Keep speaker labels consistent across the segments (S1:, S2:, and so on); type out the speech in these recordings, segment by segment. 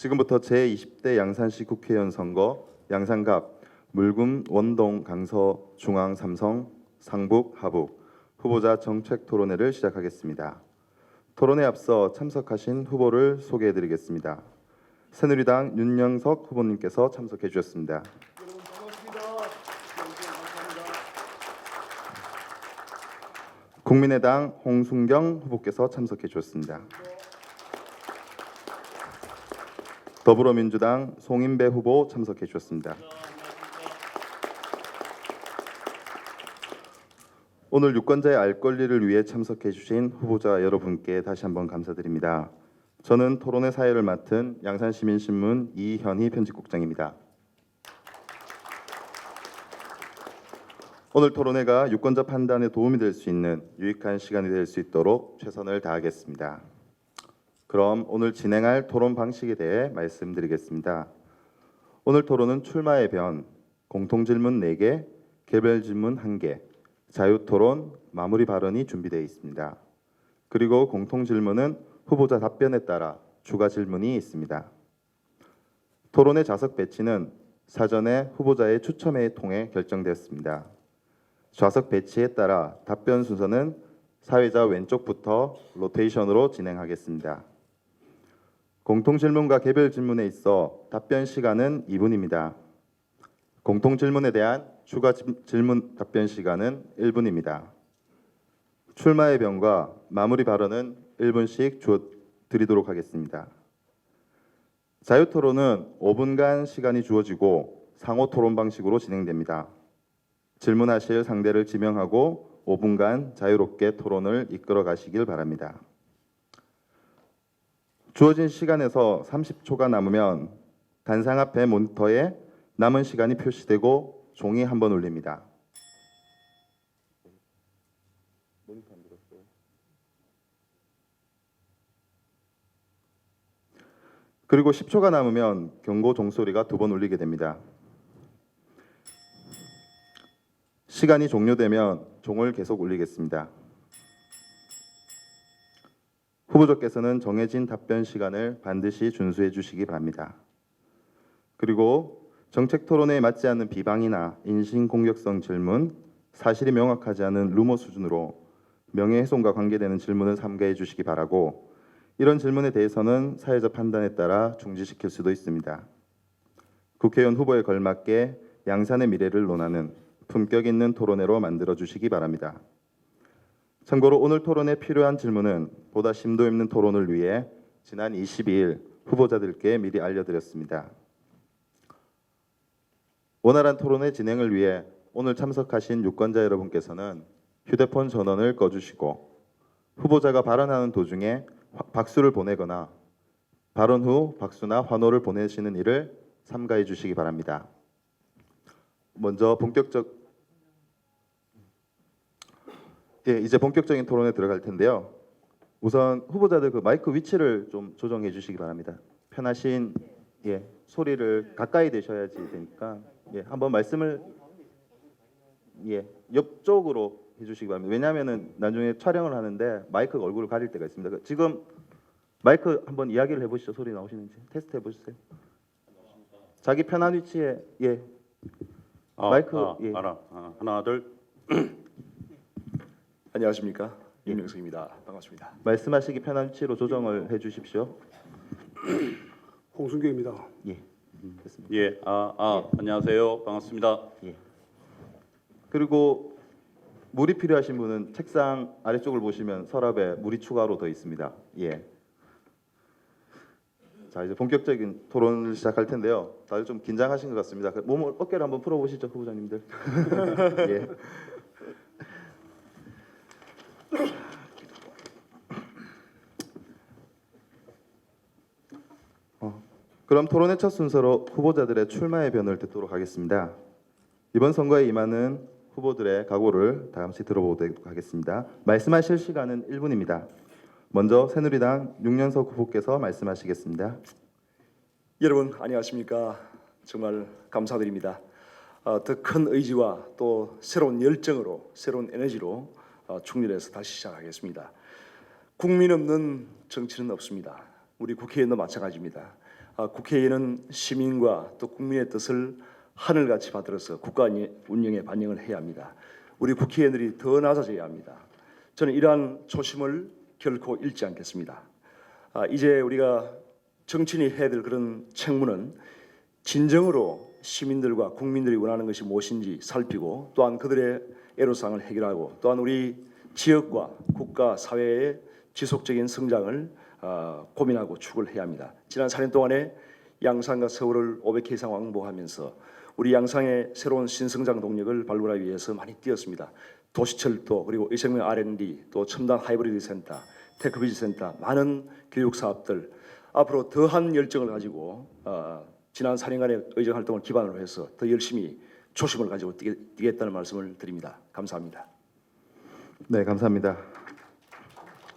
S1: 지금부터 제20대 양산시 국회의원 선거 양산갑 물금 원동 강서 중앙 삼성 상북 하북 후보자 정책 토론회를 시작하겠습니다. 토론에 앞서 참석하신 후보를 소개해드리겠습니다. 새누리당 윤영석 후보님께서 참석해 주셨습니다.
S2: 여러분 반갑습니다. 감사합니다.
S1: 국민의당 홍순경 후보께서 참석해 주셨습니다. 더불어민주당 송인배 후보 참석해 주셨습니다. 오늘 유권자의 알 권리를 위해 참석해 주신 후보자 여러분께 다시 한번 감사드립니다. 저는 토론회 사회를 맡은 양산시민신문 이현희 편집국장입니다. 오늘 토론회가 유권자 판단에 도움이 될 수 있는 유익한 시간이 될 수 있도록 최선을 다하겠습니다. 그럼 오늘 진행할 토론 방식에 대해 말씀드리겠습니다. 오늘 토론은 출마의 변, 공통질문 4개, 개별질문 1개, 자유토론, 마무리 발언이 준비되어 있습니다. 그리고 공통질문은 후보자 답변에 따라 추가 질문이 있습니다. 토론의 좌석 배치는 사전에 후보자의 추첨에 통해 결정되었습니다. 좌석 배치에 따라 답변 순서는 사회자 왼쪽부터 로테이션으로 진행하겠습니다. 공통질문과 개별질문에 있어 답변 시간은 2분입니다. 공통질문에 대한 추가 질문 답변 시간은 1분입니다. 출마의 변과 마무리 발언은 1분씩 드리도록 하겠습니다. 자유토론은 5분간 시간이 주어지고 상호토론 방식으로 진행됩니다. 질문하실 상대를 지명하고 5분간 자유롭게 토론을 이끌어 가시길 바랍니다. 주어진 시간에서 30초가 남으면 단상 앞에 모니터에 남은 시간이 표시되고 종이 한 번 울립니다. 그리고 10초가 남으면 경고 종소리가 2번 울리게 됩니다. 시간이 종료되면 종을 계속 울리겠습니다. 후보자께서는 정해진 답변 시간을 반드시 준수해 주시기 바랍니다. 그리고 정책 토론에 맞지 않는 비방이나 인신공격성 질문, 사실이 명확하지 않은 루머 수준으로 명예훼손과 관계되는 질문을 삼가해 주시기 바라고, 이런 질문에 대해서는 사회자 판단에 따라 중지시킬 수도 있습니다. 국회의원 후보에 걸맞게 양산의 미래를 논하는 품격 있는 토론회로 만들어 주시기 바랍니다. 참고로 오늘 토론에 필요한 질문은 보다 심도 있는 토론을 위해 지난 22일 후보자들께 미리 알려드렸습니다. 원활한 토론회 진행을 위해 오늘 참석하신 유권자 여러분께서는 휴대폰 전원을 꺼주시고 후보자가 발언하는 도중에 박수를 보내거나 발언 후 박수나 환호를 보내시는 일을 삼가해 주시기 바랍니다. 먼저 이제 본격적인 토론에 들어갈 텐데요. 우선 후보자들 그 마이크 위치를 좀 조정해 주시기 바랍니다. 편하신 소리를 가까이 대셔야지 되니까 한번 말씀을 옆쪽으로 해주시기 바랍니다. 왜냐하면은 나중에 촬영을 하는데 마이크가 얼굴을 가릴 때가 있습니다. 지금 마이크 한번 이야기를 해보시죠. 소리 나오시는지 테스트 해보세요. 자기 편한 위치에 마이크
S3: 하나 둘.
S2: 안녕하십니까, 윤영석입니다. 반갑습니다.
S1: 말씀하시기 편한 위치로 조정을 해주십시오.
S2: 홍순경입니다.
S1: 됐습니다.
S3: 안녕하세요. 반갑습니다.
S1: 그리고 물이 필요하신 분은 책상 아래쪽을 보시면 서랍에 물이 추가로 더 있습니다. 자, 이제 본격적인 토론을 시작할 텐데요. 다들 좀 긴장하신 것 같습니다. 몸을 어깨를 한번 풀어보시죠, 후보자님들. 그럼 토론의 첫 순서로 후보자들의 출마의 변을 듣도록 하겠습니다. 이번 선거에 임하는 후보들의 각오를 다음시 들어보도록 하겠습니다. 말씀하실 시간은 1분입니다. 먼저 새누리당 윤영석 후보께서 말씀하시겠습니다.
S2: 여러분 안녕하십니까. 정말 감사드립니다. 더 큰 의지와 또 새로운 열정으로, 새로운 에너지로 충렬해서 다시 시작하겠습니다. 국민 없는 정치는 없습니다. 우리 국회의원도 마찬가지입니다. 국회의원은 시민과 또 국민의 뜻을 하늘같이 받들어서 국가 운영에 반영을 해야 합니다. 우리 국회의원들이 더 나아져야 합니다. 저는 이러한 초심을 결코 잃지 않겠습니다. 이제 우리가 정치인이 해야 될 그런 책무는 진정으로 시민들과 국민들이 원하는 것이 무엇인지 살피고 또한 그들의 애로사항을 해결하고 또한 우리 지역과 국가 사회의 지속적인 성장을 고민하고 추구를 해야 합니다. 지난 4년 동안에 양산과 서울을 500회 이상 왕복하면서 우리 양산의 새로운 신성장 동력을 발굴하기 위해서 많이 뛰었습니다. 도시철도 그리고 의생명 R&D 또 첨단 하이브리드 센터, 테크비즈 센터 많은 교육 사업들 앞으로 더한 열정을 가지고 지난 4년간의 의정 활동을 기반으로 해서 더 열심히 초심을 가지고 뛰겠다는 말씀을 드립니다. 감사합니다.
S1: 네, 감사합니다.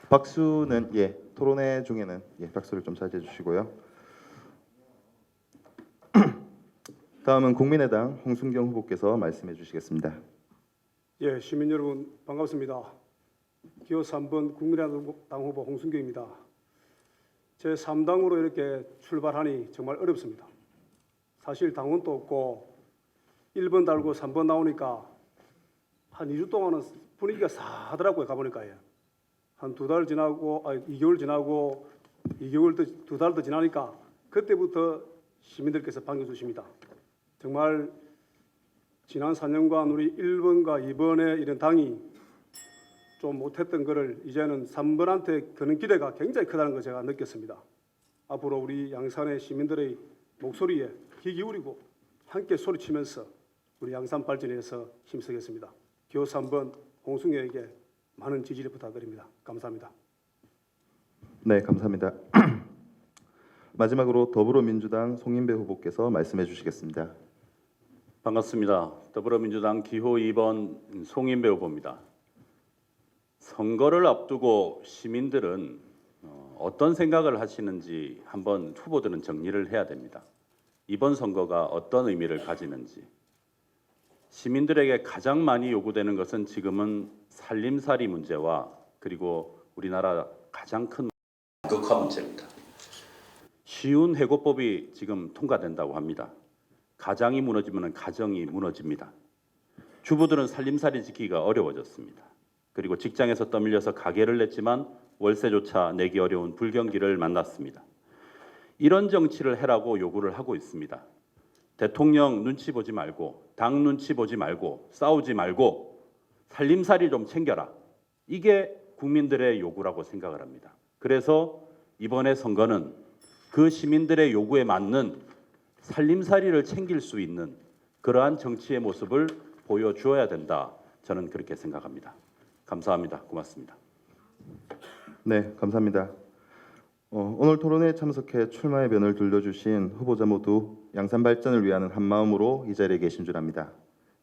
S1: 박수는 토론회 중에는 박수를 좀 자제해 주시고요. 다음은 국민의당 홍순경 후보께서 말씀해 주시겠습니다.
S4: 예, 시민 여러분 반갑습니다. 기호 3번 국민의당 후보 홍순경입니다. 제 3당으로 이렇게 출발하니 정말 어렵습니다. 사실 당원도 없고 1번 달고 3번 나오니까 한 2주 동안은 분위기가 싸하더라고요. 가보니까요. 한 2달 지나고 2개월 지나고 2달 더 지나니까 그때부터 시민들께서 반겨주십니다. 정말 지난 4년간 우리 1번과 2번의 이런 당이 좀 못했던 것을 이제는 3번한테 거는 기대가 굉장히 크다는 걸 제가 느꼈습니다. 앞으로 우리 양산의 시민들의 목소리에 귀 기울이고 함께 소리치면서 우리 양산 발전에 위해서 힘쓰겠습니다. 기호 3번 홍순경에게 많은 지지를 부탁드립니다. 감사합니다.
S1: 네, 감사합니다. 마지막으로 더불어민주당 송인배 후보께서 말씀해 주시겠습니다.
S3: 반갑습니다. 더불어민주당 기호 2번 송인배 후보입니다. 선거를 앞두고 시민들은 어떤 생각을 하시는지 한번 후보들은 정리를 해야 됩니다. 이번 선거가 어떤 의미를 가지는지. 시민들에게 가장 많이 요구되는 것은 지금은 살림살이 문제와 그리고 우리나라 가장 큰 극화 문제입니다. 쉬운 해고법이 지금 통과된다고 합니다. 가장이 무너지면 가정이 무너집니다. 주부들은 살림살이 지키기가 어려워졌습니다. 그리고 직장에서 떠밀려서 가게를 냈지만 월세조차 내기 어려운 불경기를 만났습니다. 이런 정치를 해라고 요구를 하고 있습니다. 대통령 눈치 보지 말고 당 눈치 보지 말고 싸우지 말고 살림살이 좀 챙겨라. 이게 국민들의 요구라고 생각을 합니다. 그래서 이번에 선거는 그 시민들의 요구에 맞는 살림살이를 챙길 수 있는 그러한 정치의 모습을 보여주어야 된다. 저는 그렇게 생각합니다. 감사합니다. 고맙습니다.
S1: 네, 감사합니다. 오늘 토론회에 참석해 출마의 변을 들려주신 후보자 모두 양산 발전을 위하는 한마음으로 이 자리에 계신 줄 압니다.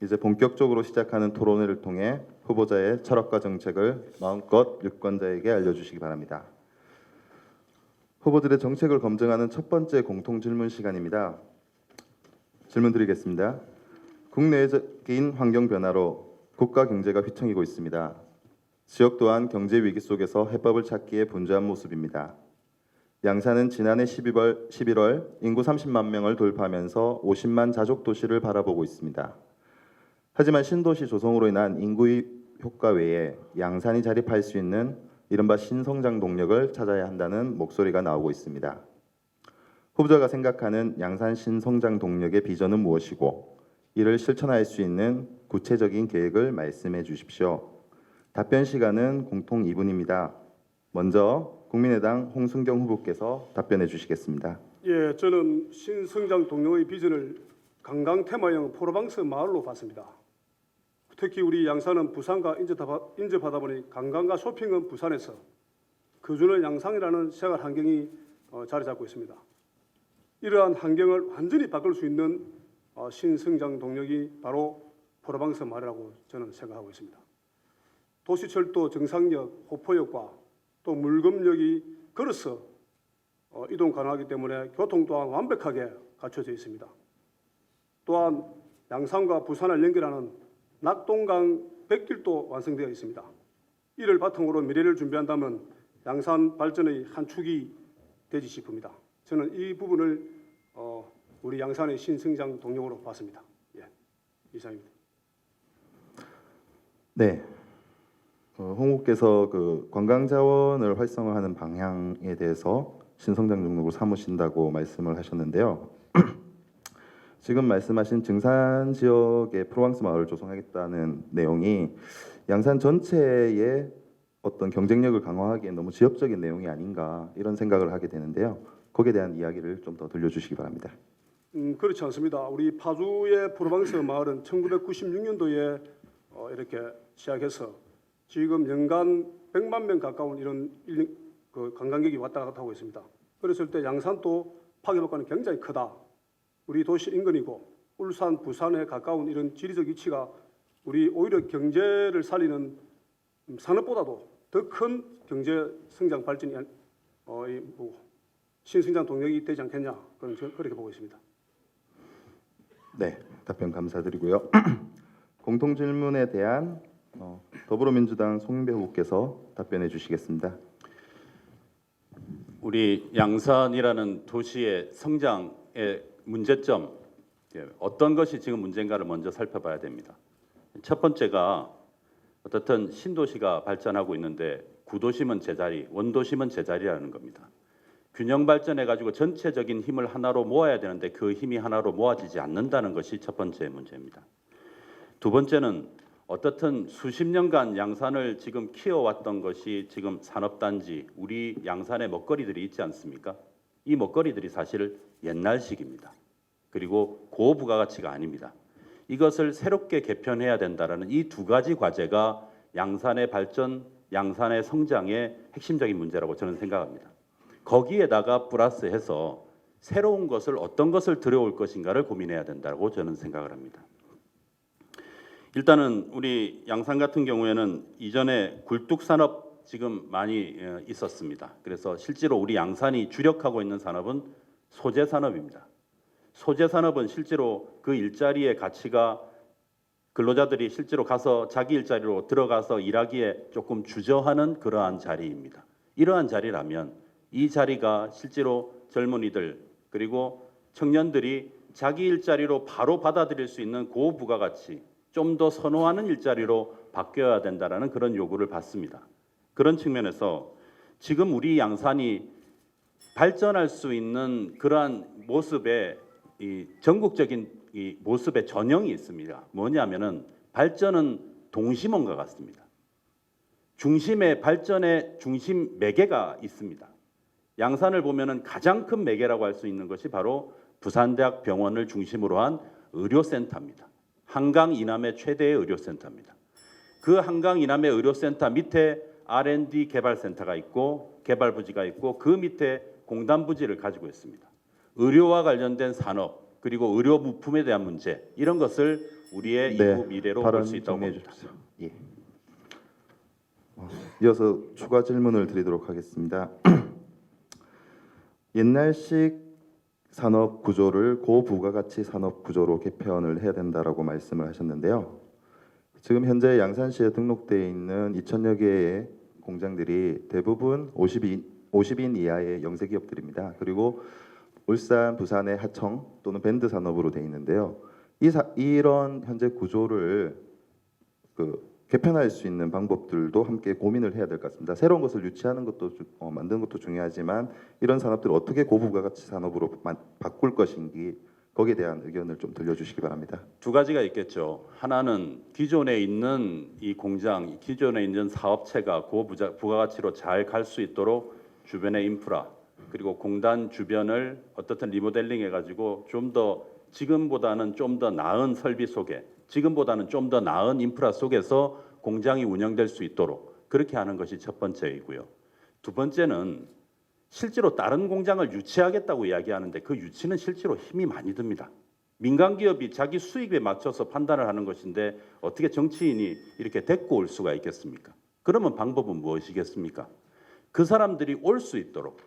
S1: 이제 본격적으로 시작하는 토론회를 통해 후보자의 철학과 정책을 마음껏 유권자에게 알려주시기 바랍니다. 후보들의 정책을 검증하는 첫 번째 공통 질문 시간입니다. 질문 드리겠습니다. 국내적인 환경 변화로 국가 경제가 휘청이고 있습니다. 지역 또한 경제 위기 속에서 해법을 찾기에 분주한 모습입니다. 양산은 지난해 11월 인구 30만 명을 돌파하면서 50만 자족 도시를 바라보고 있습니다. 하지만 신도시 조성으로 인한 인구의 효과 외에 양산이 자립할 수 있는 이른바 신성장 동력을 찾아야 한다는 목소리가 나오고 있습니다. 후보자가 생각하는 양산 신성장 동력의 비전은 무엇이고 이를 실천할 수 있는 구체적인 계획을 말씀해 주십시오. 답변 시간은 공통 2분입니다. 먼저 국민의당 홍순경 후보께서 답변해 주시겠습니다.
S4: 예, 저는 신성장 동력의 비전을 관광 테마형 프로방스 마을로 봤습니다. 특히 우리 양산은 부산과 인접하다 보니 관광과 쇼핑은 부산에서 거주는 양산이라는 생활 환경이 자리 잡고 있습니다. 이러한 환경을 완전히 바꿀 수 있는 신성장 동력이 바로 프로방스 마을이라고 저는 생각하고 있습니다. 도시철도 정상역, 호포역과 또 물금역이 걸어서 이동 가능하기 때문에 교통 또한 완벽하게 갖춰져 있습니다. 또한 양산과 부산을 연결하는 낙동강 백길도 완성되어 있습니다. 이를 바탕으로 미래를 준비한다면 양산 발전의 한 축이 되지 싶습니다. 저는 이 부분을 우리 양산의 신성장 동력으로 봤습니다. 예, 이상입니다.
S1: 네. 홍 후보께서 그 관광 자원을 활성화하는 방향에 대해서 신성장 동력으로 삼으신다고 말씀을 하셨는데요. 지금 말씀하신 증산 지역의 프로방스 마을을 조성하겠다는 내용이 양산 전체의 어떤 경쟁력을 강화하기엔 너무 지역적인 내용이 아닌가 이런 생각을 하게 되는데요. 거기에 대한 이야기를 좀 더 들려주시기 바랍니다.
S4: 그렇지 않습니다. 우리 파주의 프로방스 마을은 1996년도에 이렇게 시작해서 지금 연간 100만 명 가까운 이런 그 관광객이 왔다 갔다 하고 있습니다. 그랬을 때 양산도 파괴효과는 굉장히 크다. 우리 도시 인근이고 울산, 부산에 가까운 이런 지리적 위치가 우리 오히려 경제를 살리는 산업보다도 더 큰 경제 성장 발전이 신성장 동력이 되지 않겠냐 그렇게 보고 있습니다.
S1: 네, 답변 감사드리고요. 공통 질문에 대한 더불어민주당 송인배 후보께서 답변해 주시겠습니다.
S3: 우리 양산이라는 도시의 성장의 문제점, 어떤 것이 지금 문제인가를 먼저 살펴봐야 됩니다. 첫 번째가 어떻든 신도시가 발전하고 있는데 구도심은 제자리, 원도심은 제자리라는 겁니다. 균형 발전해 가지고 전체적인 힘을 하나로 모아야 되는데 그 힘이 하나로 모아지지 않는다는 것이 첫 번째 문제입니다. 두 번째는 어떻든 수십 년간 양산을 지금 키워왔던 것이 지금 산업단지, 우리 양산의 먹거리들이 있지 않습니까? 이 먹거리들이 사실 옛날식입니다. 그리고 고부가가치가 아닙니다. 이것을 새롭게 개편해야 된다라는 이 두 가지 과제가 양산의 발전, 양산의 성장의 핵심적인 문제라고 저는 생각합니다. 거기에다가 플러스해서 새로운 것을 어떤 것을 들여올 것인가를 고민해야 된다고 저는 생각을 합니다. 일단은 우리 양산 같은 경우에는 이전에 굴뚝산업 지금 많이 있었습니다. 그래서 실제로 우리 양산이 주력하고 있는 산업은 소재산업입니다. 소재산업은 실제로 그 일자리의 가치가 근로자들이 실제로 가서 자기 일자리로 들어가서 일하기에 조금 주저하는 그러한 자리입니다. 이러한 자리라면 이 자리가 실제로 젊은이들 그리고 청년들이 자기 일자리로 바로 받아들일 수 있는 고부가가치 좀 더 선호하는 일자리로 바뀌어야 된다라는 그런 요구를 받습니다. 그런 측면에서 지금 우리 양산이 발전할 수 있는 그러한 모습의 이 전국적인 이 모습의 전형이 있습니다. 뭐냐면은 발전은 동심원과 같습니다. 중심의 발전의 중심 매개가 있습니다. 양산을 보면은 가장 큰 매개라고 할 수 있는 것이 바로 부산대학 병원을 중심으로 한 의료센터입니다. 한강 이남의 최대의 의료센터입니다. 그 한강 이남의 의료센터 밑에 R&D 개발센터가 있고 개발부지가 있고 그 밑에 공단부지를 가지고 있습니다. 의료와 관련된 산업 그리고 의료 부품에 대한 문제 이런 것을 우리의 이후 미래로 볼 수 있다고 봅니다.
S1: 예. 이어서 추가 질문을 드리도록 하겠습니다. 옛날식 산업 구조를 고부가가치 산업 구조로 개편을 해야 된다라고 말씀을 하셨는데요. 지금 현재 양산시에 등록되어 있는 2,000여 개의 공장들이 대부분 50인 이하의 영세 기업들입니다. 그리고 울산, 부산의 하청 또는 밴드 산업으로 되어 있는데요. 이런 현재 구조를 개편할 수 있는 방법들도 함께 고민을 해야 될 것 같습니다. 새로운 것을 유치하는 것도 만드는 것도 중요하지만 이런 산업들을 어떻게 고부가가치 산업으로 바꿀 것인지 거기에 대한 의견을 좀 들려주시기 바랍니다.
S3: 두 가지가 있겠죠. 하나는 기존에 있는 이 공장, 기존에 있는 사업체가 고부가가치로 잘 갈 수 있도록 주변의 인프라 그리고 공단 주변을 어떻든 리모델링 해가지고 좀 더 지금보다는 좀 더 나은 설비 속에 지금보다는 좀 더 나은 인프라 속에서 공장이 운영될 수 있도록 그렇게 하는 것이 첫 번째이고요. 두 번째는 실제로 다른 공장을 유치하겠다고 이야기하는데 그 유치는 실제로 힘이 많이 듭니다. 민간 기업이 자기 수익에 맞춰서 판단을 하는 것인데 어떻게 정치인이 이렇게 데리고 올 수가 있겠습니까? 그러면 방법은 무엇이겠습니까? 그 사람들이 올 수 있도록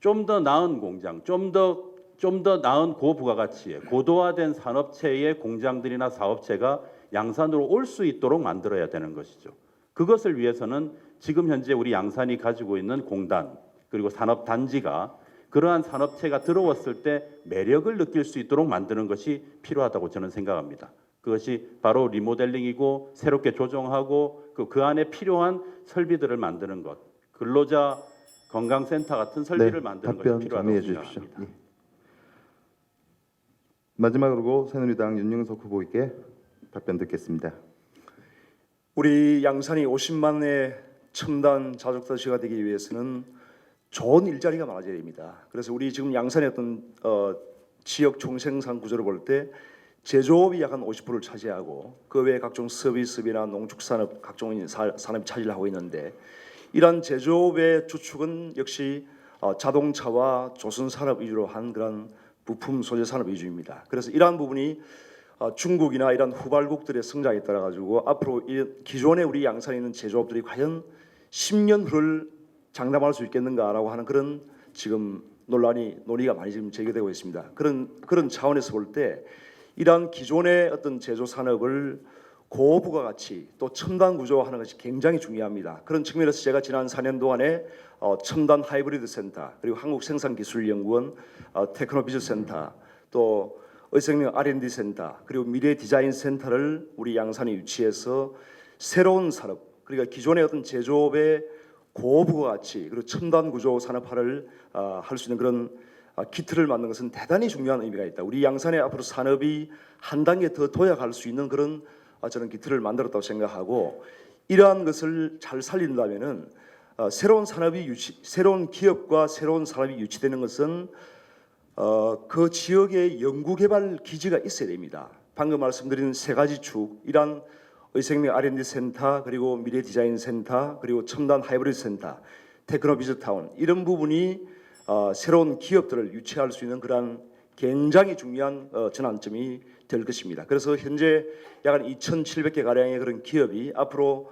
S3: 좀 더 나은 공장, 좀 더 나은 고부가가치의 고도화된 산업체의 공장들이나 사업체가 양산으로 올 수 있도록 만들어야 되는 것이죠. 그것을 위해서는 지금 현재 우리 양산이 가지고 있는 공단 그리고 산업단지가 그러한 산업체가 들어왔을 때 매력을 느낄 수 있도록 만드는 것이 필요하다고 저는 생각합니다. 그것이 바로 리모델링이고 새롭게 조정하고 그 안에 필요한 설비들을 만드는 것, 근로자 건강센터 같은 설비를 만드는 것이
S1: 답변
S3: 필요하다고
S1: 정리해 주십시오.
S3: 생각합니다.
S1: 예. 마지막으로 새누리당 윤영석 후보에게 답변 듣겠습니다.
S2: 우리 양산이 50만의 첨단 자족 도시가 되기 위해서는 좋은 일자리가 많아져야 됩니다. 그래서 우리 지금 양산의 어떤 지역 총생산 구조를 볼 때 제조업이 약 한 50%를 차지하고 그 외에 각종 서비스업이나 농축산업 각종 산업이 차지를 하고 있는데 이러한 제조업의 주축은 역시 자동차와 조선산업 위주로 한 그런 부품 소재 산업 위주입니다. 그래서 이러한 부분이 중국이나 이런 후발국들의 성장에 따라 가지고 앞으로 이 기존에 우리 양산에 있는 제조업들이 과연 10년 후를 장담할 수 있겠는가라고 하는 그런 지금 논의가 많이 지금 제기되고 있습니다. 그런 차원에서 볼 때 이러한 기존의 어떤 제조 산업을 고부가가치 또 첨단 구조화하는 것이 굉장히 중요합니다. 그런 측면에서 제가 지난 4년 동안에 첨단 하이브리드 센터 그리고 한국생산기술연구원 테크노비즈센터 또 의생명 R&D 센터 그리고 미래 디자인 센터를 우리 양산에 유치해서 새로운 산업 그러니까 기존의 어떤 제조업의 고부가가치 그리고 첨단 구조 산업화를 할 수 있는 그런 기틀을 만드는 것은 대단히 중요한 의미가 있다. 우리 양산의 앞으로 산업이 한 단계 더 도약할 수 있는 그런 저는 기틀을 만들었다고 생각하고 이러한 것을 잘 살린다면은 새로운 기업과 새로운 산업이 유치되는 것은 그 지역의 연구개발 기지가 있어야 됩니다. 방금 말씀드린 세 가지 축, 이러한 의생명 R&D 센터 그리고 미래 디자인 센터 그리고 첨단 하이브리드 센터, 테크노비즈타운 이런 부분이 새로운 기업들을 유치할 수 있는 그러한 굉장히 중요한 전환점이 될 것입니다. 그래서 현재 약 한 2,700개 가량의 그런 기업이 앞으로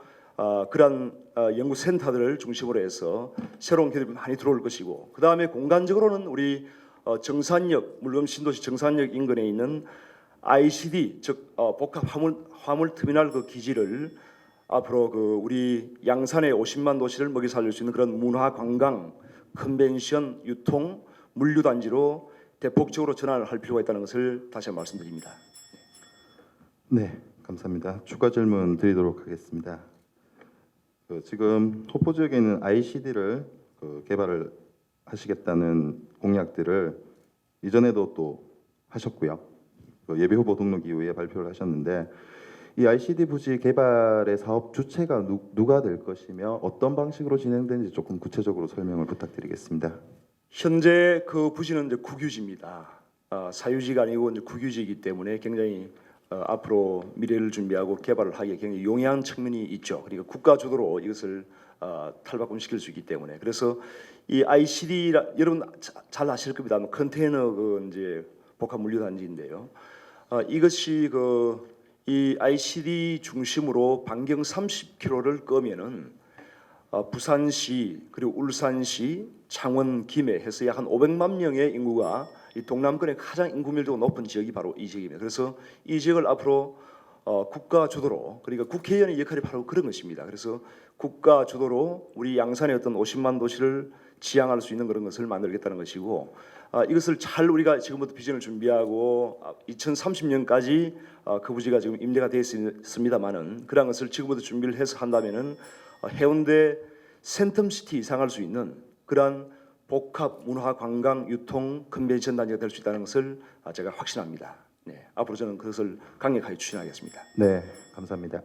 S2: 그러한 연구센터들을 중심으로 해서 새로운 기업이 많이 들어올 것이고 그 다음에 공간적으로는 우리 정산역 물론 신도시 정산역 인근에 있는 ICD 즉 복합 화물 터미널 그 기지를 앞으로 그 우리 양산의 50만 도시를 먹여 살릴 수 있는 그런 문화 관광 컨벤션 유통 물류 단지로 대폭적으로 전환을 할 필요가 있다는 것을 다시 한번 말씀드립니다.
S1: 네, 감사합니다. 추가 질문 드리도록 하겠습니다. 지금 토포 지역에 있는 ICD를 개발을 하시겠다는 공약들을 이전에도 또 하셨고요. 예비 후보 등록 이후에 발표를 하셨는데 이 ICD 부지 개발의 사업 주체가 누가 될 것이며 어떤 방식으로 진행되는지 조금 구체적으로 설명을 부탁드리겠습니다.
S2: 현재 그 부지는 이제 국유지입니다. 사유지가 아니고 이제 국유지이기 때문에 굉장히 앞으로 미래를 준비하고 개발을 하기에 굉장히 용이한 측면이 있죠. 그리고 국가 주도로 이것을 탈바꿈시킬 수 있기 때문에 그래서 이 ICD 여러분 잘 아실 겁니다. 컨테이너 그 이제 복합 물류 단지인데요. 이것이 이 ICD 중심으로 반경 30km를 끄면은 부산시 그리고 울산시 창원 김해 해서 약 한 500만 명의 인구가 이 동남권의 가장 인구 밀도가 높은 지역이 바로 이 지역입니다. 그래서 이 지역을 앞으로 국가 주도로 그러니까 국회의원의 역할이 바로 그런 것입니다. 그래서 국가 주도로 우리 양산의 어떤 50만 도시를 지향할 수 있는 그런 것을 만들겠다는 것이고 이것을 잘 우리가 지금부터 비전을 준비하고 2030년까지 그 부지가 지금 임대가 되어 있습니다만은 그런 것을 지금부터 준비를 해서 한다면은 해운대 센텀시티 이상할 수 있는 그러한 복합 문화 관광 유통 컨벤션 단지가 될 수 있다는 것을 제가 확신합니다. 네, 앞으로 저는 그것을 강력하게 추진하겠습니다.
S1: 네, 감사합니다.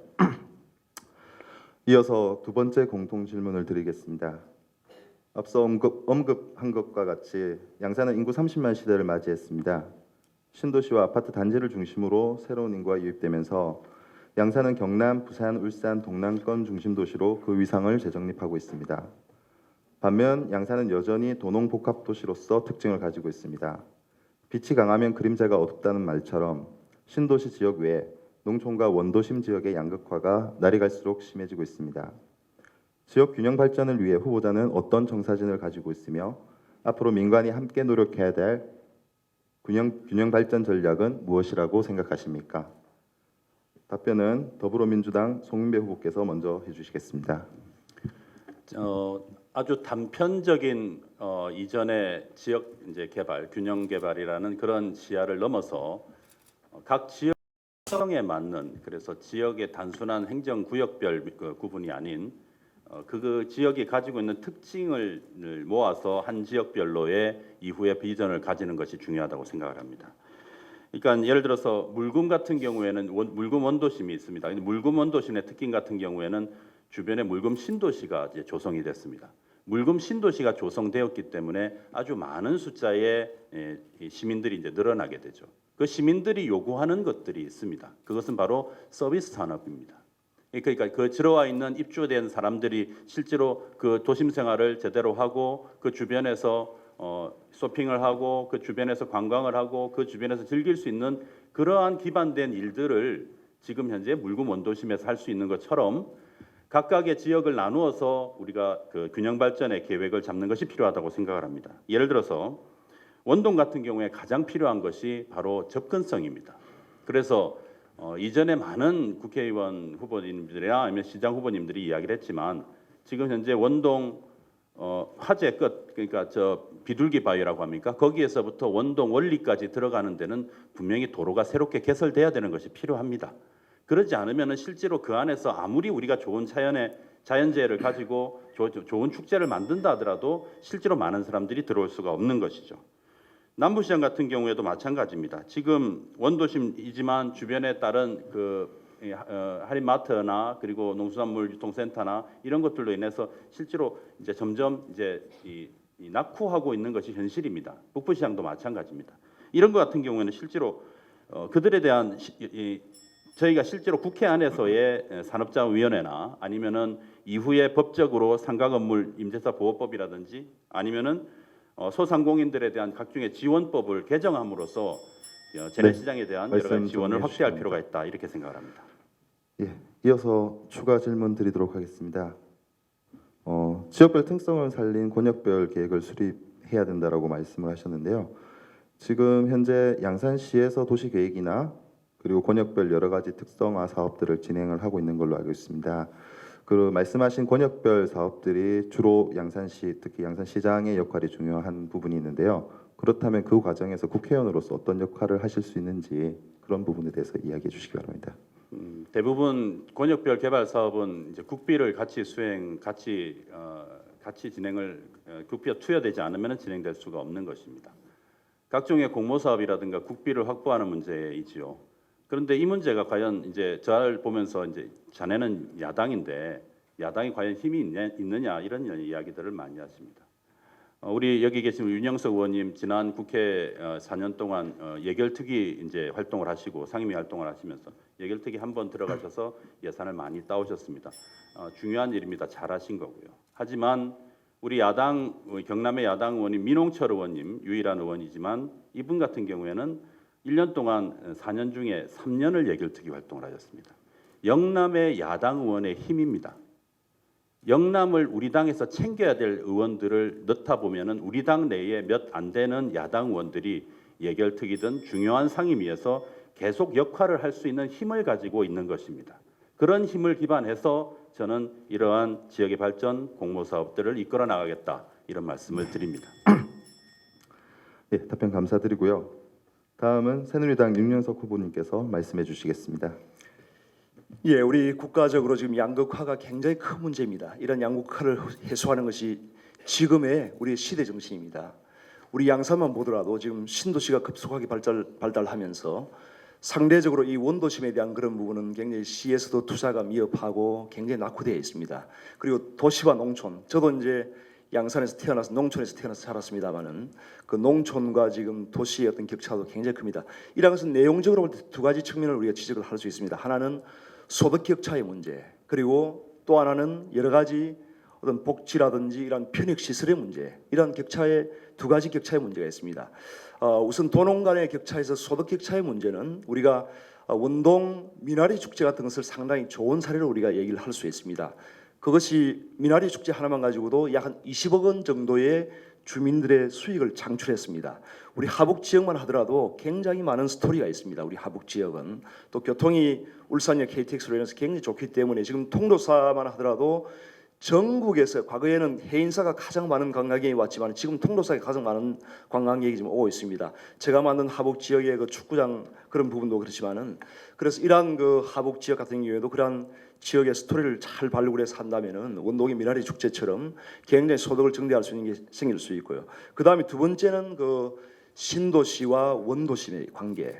S1: 이어서 두 번째 공통 질문을 드리겠습니다. 앞서 언급한 것과 같이 양산은 인구 30만 시대를 맞이했습니다. 신도시와 아파트 단지를 중심으로 새로운 인구가 유입되면서 양산은 경남, 부산, 울산, 동남권 중심 도시로 그 위상을 재정립하고 있습니다. 반면 양산은 여전히 도농 복합 도시로서 특징을 가지고 있습니다. 빛이 강하면 그림자가 어둡다는 말처럼 신도시 지역 외에 농촌과 원도심 지역의 양극화가 날이 갈수록 심해지고 있습니다. 지역 균형 발전을 위해 후보자는 어떤 정사진을 가지고 있으며 앞으로 민관이 함께 노력해야 될 균형 발전 전략은 무엇이라고 생각하십니까? 답변은 더불어민주당 송인배 후보께서 먼저 해주시겠습니다.
S3: 아주 단편적인 이전에 지역 이제 개발, 균형 개발이라는 그런 지하를 넘어서 각 지역 에 맞는, 그래서 지역의 단순한 행정 구역별 그 구분이 아닌 그 지역이 가지고 있는 특징을 모아서 한 지역별로의 이후의 비전을 가지는 것이 중요하다고 생각을 합니다. 그러니까 예를 들어서 물금 같은 경우에는 물금 원도심이 있습니다. 근데 물금 원도심의 특징 같은 경우에는 주변에 물금 신도시가 이제 조성이 됐습니다. 물금 신도시가 조성되었기 때문에 아주 많은 숫자의 시민들이 이제 늘어나게 되죠. 그 시민들이 요구하는 것들이 있습니다. 그것은 바로 서비스 산업입니다. 그러니까 그 들어와 있는 입주된 사람들이 실제로 그 도심 생활을 제대로 하고 그 주변에서 쇼핑을 하고 그 주변에서 관광을 하고 그 주변에서 즐길 수 있는 그러한 기반된 일들을 지금 현재 물금 원도심에서 할 수 있는 것처럼 각각의 지역을 나누어서 우리가 그 균형 발전의 계획을 잡는 것이 필요하다고 생각을 합니다. 예를 들어서 원동 같은 경우에 가장 필요한 것이 바로 접근성입니다. 그래서 이전에 많은 국회의원 후보님들이나 아니면 시장 후보님들이 이야기를 했지만 지금 현재 원동 화재 끝, 그러니까 저 비둘기 바위라고 합니까? 거기에서부터 원동 원리까지 들어가는 데는 분명히 도로가 새롭게 개설돼야 되는 것이 필요합니다. 그러지 않으면 실제로 그 안에서 아무리 우리가 좋은 자연재해를 가지고 좋은 축제를 만든다 하더라도 실제로 많은 사람들이 들어올 수가 없는 것이죠. 남부시장 같은 경우에도 마찬가지입니다. 지금 원도심이지만 주변에 다른 할인마트나 그리고 농수산물 유통센터나 이런 것들로 인해서 실제로 이제 점점 이제 이 낙후하고 있는 것이 현실입니다. 북부시장도 마찬가지입니다. 이런 것 같은 경우에는 실제로 그들에 대한 저희가 실제로 국회 안에서의 산업자원위원회나 아니면은 이후에 법적으로 상가건물 임대차 보호법이라든지 아니면은 소상공인들에 대한 각종의 지원법을 개정함으로써 재래시장에 대한 여러 가지 지원을 확대할 필요가 있다, 이렇게 생각을 합니다.
S1: 예, 이어서 추가 질문 드리도록 하겠습니다. 지역별 특성을 살린 권역별 계획을 수립해야 된다라고 말씀을 하셨는데요. 지금 현재 양산시에서 도시계획이나 그리고 권역별 여러 가지 특성화 사업들을 진행을 하고 있는 걸로 알고 있습니다. 그 말씀하신 권역별 사업들이 주로 양산시, 특히 양산시장의 역할이 중요한 부분이 있는데요. 그렇다면 그 과정에서 국회의원으로서 어떤 역할을 하실 수 있는지 그런 부분에 대해서 이야기해 주시기 바랍니다.
S3: 대부분 권역별 개발 사업은 이제 국비를 같이 진행을 국비가 투여되지 않으면 진행될 수가 없는 것입니다. 각종의 공모 사업이라든가 국비를 확보하는 문제이지요. 그런데 이 문제가 과연 이제 저를 보면서 이제 자네는 야당인데 야당이 과연 힘이 있느냐 이런 이야기들을 많이 하십니다. 우리 여기 계신 윤영석 의원님 지난 국회 4년 동안 예결특위 이제 활동을 하시고 상임위 활동을 하시면서 예결특위 한번 들어가셔서 예산을 많이 따오셨습니다. 중요한 일입니다. 잘하신 거고요. 하지만 우리 야당 경남의 야당 의원인 민홍철 의원님 유일한 의원이지만 이분 같은 경우에는 1년 동안 4년 중에 3년을 예결특위 활동을 하셨습니다. 영남의 야당 의원의 힘입니다. 영남을 우리 당에서 챙겨야 될 의원들을 넣다 보면은 우리 당 내에 몇 안 되는 야당 의원들이 예결특위든 중요한 상임위에서 계속 역할을 할 수 있는 힘을 가지고 있는 것입니다. 그런 힘을 기반해서 저는 이러한 지역의 발전, 공모 사업들을 이끌어 나가겠다 이런 말씀을 드립니다.
S1: 예, 답변 감사드리고요. 다음은 새누리당 윤영석 후보님께서 말씀해 주시겠습니다.
S2: 예, 우리 국가적으로 지금 양극화가 굉장히 큰 문제입니다. 이런 양극화를 해소하는 것이 지금의 우리 시대 정신입니다. 우리 양산만 보더라도 지금 신도시가 급속하게 발달하면서 상대적으로 이 원도심에 대한 그런 부분은 굉장히 시에서도 투자가 미흡하고 굉장히 낙후되어 있습니다. 그리고 도시와 농촌, 저도 이제 양산에서 태어나서 농촌에서 태어나서 살았습니다만은 그 농촌과 지금 도시의 어떤 격차도 굉장히 큽니다. 이런 것은 내용적으로 볼 때 두 가지 측면을 우리가 지적을 할 수 있습니다. 하나는 소득 격차의 문제, 그리고 또 하나는 여러 가지 어떤 복지라든지 이런 편익 시설의 문제, 이런 격차의 두 가지 격차의 문제가 있습니다. 우선 도농 간의 격차에서 소득 격차의 문제는 우리가 원동 미나리 축제 같은 것을 상당히 좋은 사례로 우리가 얘기를 할 수 있습니다. 그것이 미나리 축제 하나만 가지고도 약 한 20억 원 정도의 주민들의 수익을 창출했습니다. 우리 하북 지역만 하더라도 굉장히 많은 스토리가 있습니다. 우리 하북 지역은 또 교통이 울산역 KTX로 인해서 굉장히 좋기 때문에 지금 통도사만 하더라도 전국에서 과거에는 해인사가 가장 많은 관광객이 왔지만 지금 통도사가 가장 많은 관광객이 지금 오고 있습니다. 제가 만든 하북 지역의 그 축구장 그런 부분도 그렇지만은 그래서 이러한 그 하북 지역 같은 경우에도 그러한 지역의 스토리를 잘 발굴해서 한다면은 원동이 미나리 축제처럼 굉장히 소득을 증대할 수 있는 게 생길 수 있고요. 그 다음에 두 번째는 그 신도시와 원도심의 관계.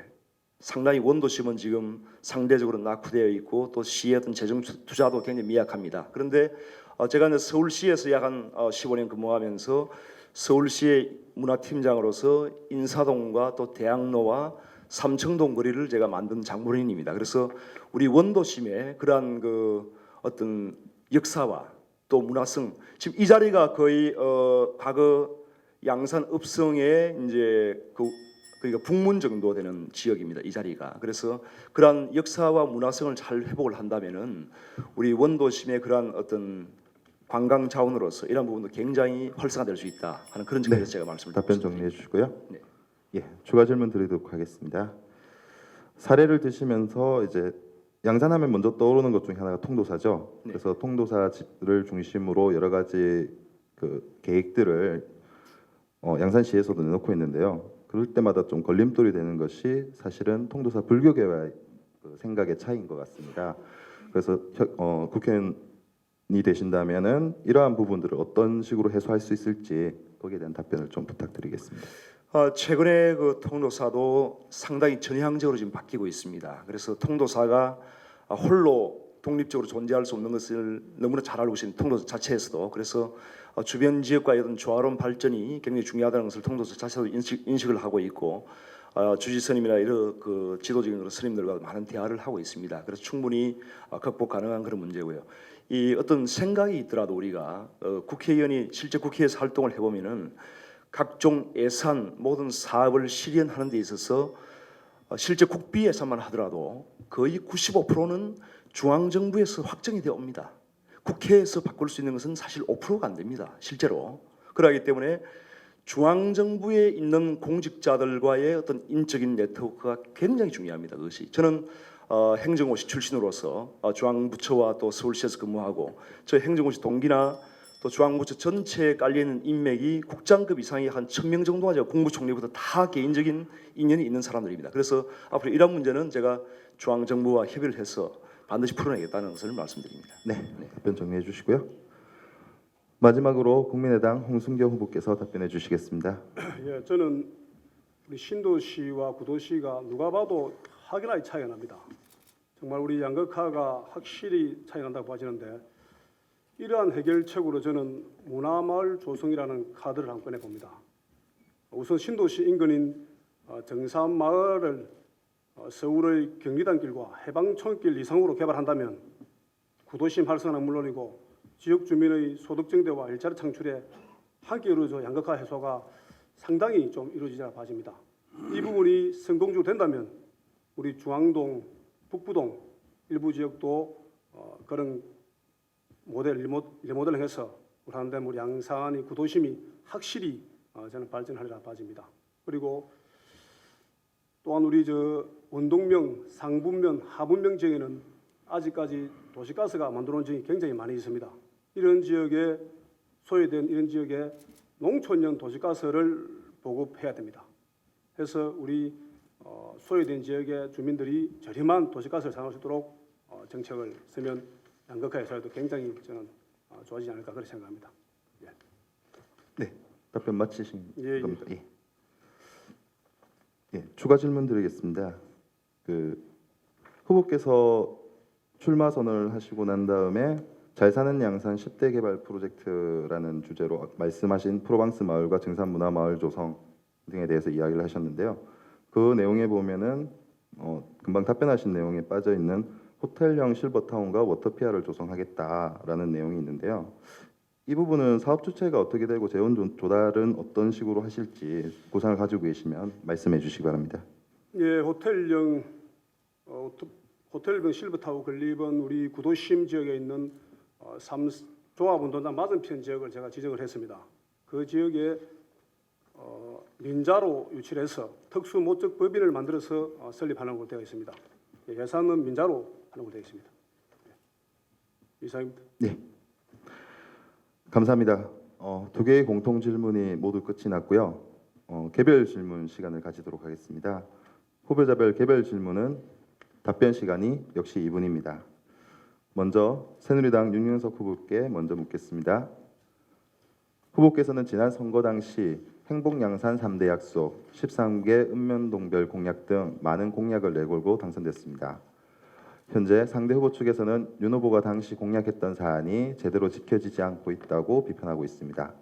S2: 상당히 원도심은 지금 상대적으로 낙후되어 있고 또 시의 어떤 재정 투자도 굉장히 미약합니다. 그런데 제가 이제 서울시에서 약 한 15년 근무하면서 서울시의 문화팀장으로서 인사동과 또 대학로와 삼청동 거리를 제가 만든 장본인입니다. 그래서 우리 원도심의 그러한 그 어떤 역사와 또 문화성 지금 이 자리가 거의 과거 양산 읍성의 이제 그러니까 북문 정도 되는 지역입니다. 이 자리가. 그래서 그러한 역사와 문화성을 잘 회복을 한다면은 우리 원도심의 그러한 어떤 관광 자원으로서 이런 부분도 굉장히 활성화될 수 있다 하는 그런 측면에서 제가 말씀을
S1: 답변
S2: 드렸습니다.
S1: 정리해 주시고요.
S2: 네.
S1: 예, 추가 질문 드리도록 하겠습니다. 사례를 드시면서 이제 양산하면 먼저 떠오르는 것 중에 하나가 통도사죠.
S2: 네.
S1: 그래서 통도사를 중심으로 여러 가지 그 계획들을 양산시에서도 내놓고 있는데요. 그럴 때마다 좀 걸림돌이 되는 것이 사실은 통도사 불교계와의 그 생각의 차이인 것 같습니다. 그래서 국회의원이 되신다면은 이러한 부분들을 어떤 식으로 해소할 수 있을지 거기에 대한 답변을 좀 부탁드리겠습니다.
S2: 최근에 그 통도사도 상당히 전향적으로 지금 바뀌고 있습니다. 그래서 통도사가 홀로 독립적으로 존재할 수 없는 것을 너무나 잘 알고 계신 통도사 자체에서도 그래서 주변 지역과의 어떤 조화로운 발전이 굉장히 중요하다는 것을 통도사 자체도 인식을 하고 있고 주지 스님이나 이런 그 지도적인 스님들과 많은 대화를 하고 있습니다. 그래서 충분히 극복 가능한 그런 문제고요. 이 어떤 생각이 있더라도 우리가 국회의원이 실제 국회에서 활동을 해보면은 각종 예산 모든 사업을 실현하는 데 있어서 실제 국비 예산만 하더라도 거의 95%는 중앙정부에서 확정이 되어 옵니다. 국회에서 바꿀 수 있는 것은 사실 5%가 안 됩니다. 실제로. 그러기 때문에 중앙정부에 있는 공직자들과의 어떤 인적인 네트워크가 굉장히 중요합니다. 그것이 저는 행정고시 출신으로서 중앙부처와 또 서울시에서 근무하고 저 행정고시 동기나 또 중앙부처 전체에 깔리는 인맥이 국장급 이상의 한 1,000명 정도가 제가 국무총리부터 다 개인적인 인연이 있는 사람들입니다. 그래서 앞으로 이런 문제는 제가 중앙정부와 협의를 해서 반드시 풀어내겠다는 것을 말씀드립니다.
S1: 네, 답변 정리해 주시고요. 마지막으로 국민의당 홍순교 후보께서 답변해 주시겠습니다.
S4: 예, 저는 우리 신도시와 구도시가 누가 봐도 확연하게 차이가 납니다. 정말 우리 양극화가 확실히 차이 난다고 봐지는데 이러한 해결책으로 저는 문화마을 조성이라는 카드를 한번 꺼내 봅니다. 우선 신도시 인근인 정산마을을 서울의 경리단길과 해방촌길 이상으로 개발한다면 구도심 활성화는 물론이고 지역 주민의 소득 증대와 일자리 창출에 함께 이루어져 양극화 해소가 상당히 좀 이루어지리라 봐집니다. 이 부분이 성공적으로 된다면 우리 중앙동, 북부동 일부 지역도 그런 모델 리모델링해서 우리 우리 양산이 구도심이 확실히 저는 발전하리라 봐집니다. 그리고 또한 우리 원동명, 상분면, 하분면 지역에는 아직까지 도시가스가 만들어놓은 지역이 굉장히 많이 있습니다. 이런 지역에 소외된 이런 지역에 농촌용 도시가스를 보급해야 됩니다. 그래서 우리 소외된 지역의 주민들이 저렴한 도시가스를 사용할 수 있도록 정책을 쓰면 양극화 해소에도 굉장히 저는 좋아지지 않을까 그렇게 생각합니다. 예.
S1: 네, 답변 마치신
S4: 예,
S1: 겁니다. 예. 예, 추가 질문 드리겠습니다. 그 후보께서 출마 선언을 하시고 난 다음에 잘 사는 양산 10대 개발 프로젝트라는 주제로 말씀하신 프로방스 마을과 증산 문화 마을 조성 등에 대해서 이야기를 하셨는데요. 그 내용에 보면은 금방 답변하신 내용에 빠져 있는 호텔형 실버타운과 워터피아를 조성하겠다라는 내용이 있는데요. 이 부분은 사업 주체가 어떻게 되고 재원 조달은 어떤 식으로 하실지 구상을 가지고 계시면 말씀해 주시기 바랍니다.
S4: 예, 호텔형 실버타워 건립은 우리 구도심 지역에 있는 종합운동장 맞은편 지역을 제가 지정을 했습니다. 그 지역에 민자로 유치를 해서 특수 모적 법인을 만들어서 설립하는 것으로 되어 있습니다. 예산은 민자로 하는 것으로 되어 있습니다. 이상입니다.
S1: 네. 감사합니다. 두 개의 공통 질문이 모두 끝이 났고요. 개별 질문 시간을 가지도록 하겠습니다. 후보자별 개별 질문은 답변 시간이 역시 2분입니다. 먼저 새누리당 윤영석 후보께 먼저 묻겠습니다. 후보께서는 지난 선거 당시 행복양산 3대 약속, 13개 읍면동별 공약 등 많은 공약을 내걸고 당선됐습니다. 현재 상대 후보 측에서는 윤 후보가 당시 공약했던 사안이 제대로 지켜지지 않고 있다고 비판하고 있습니다.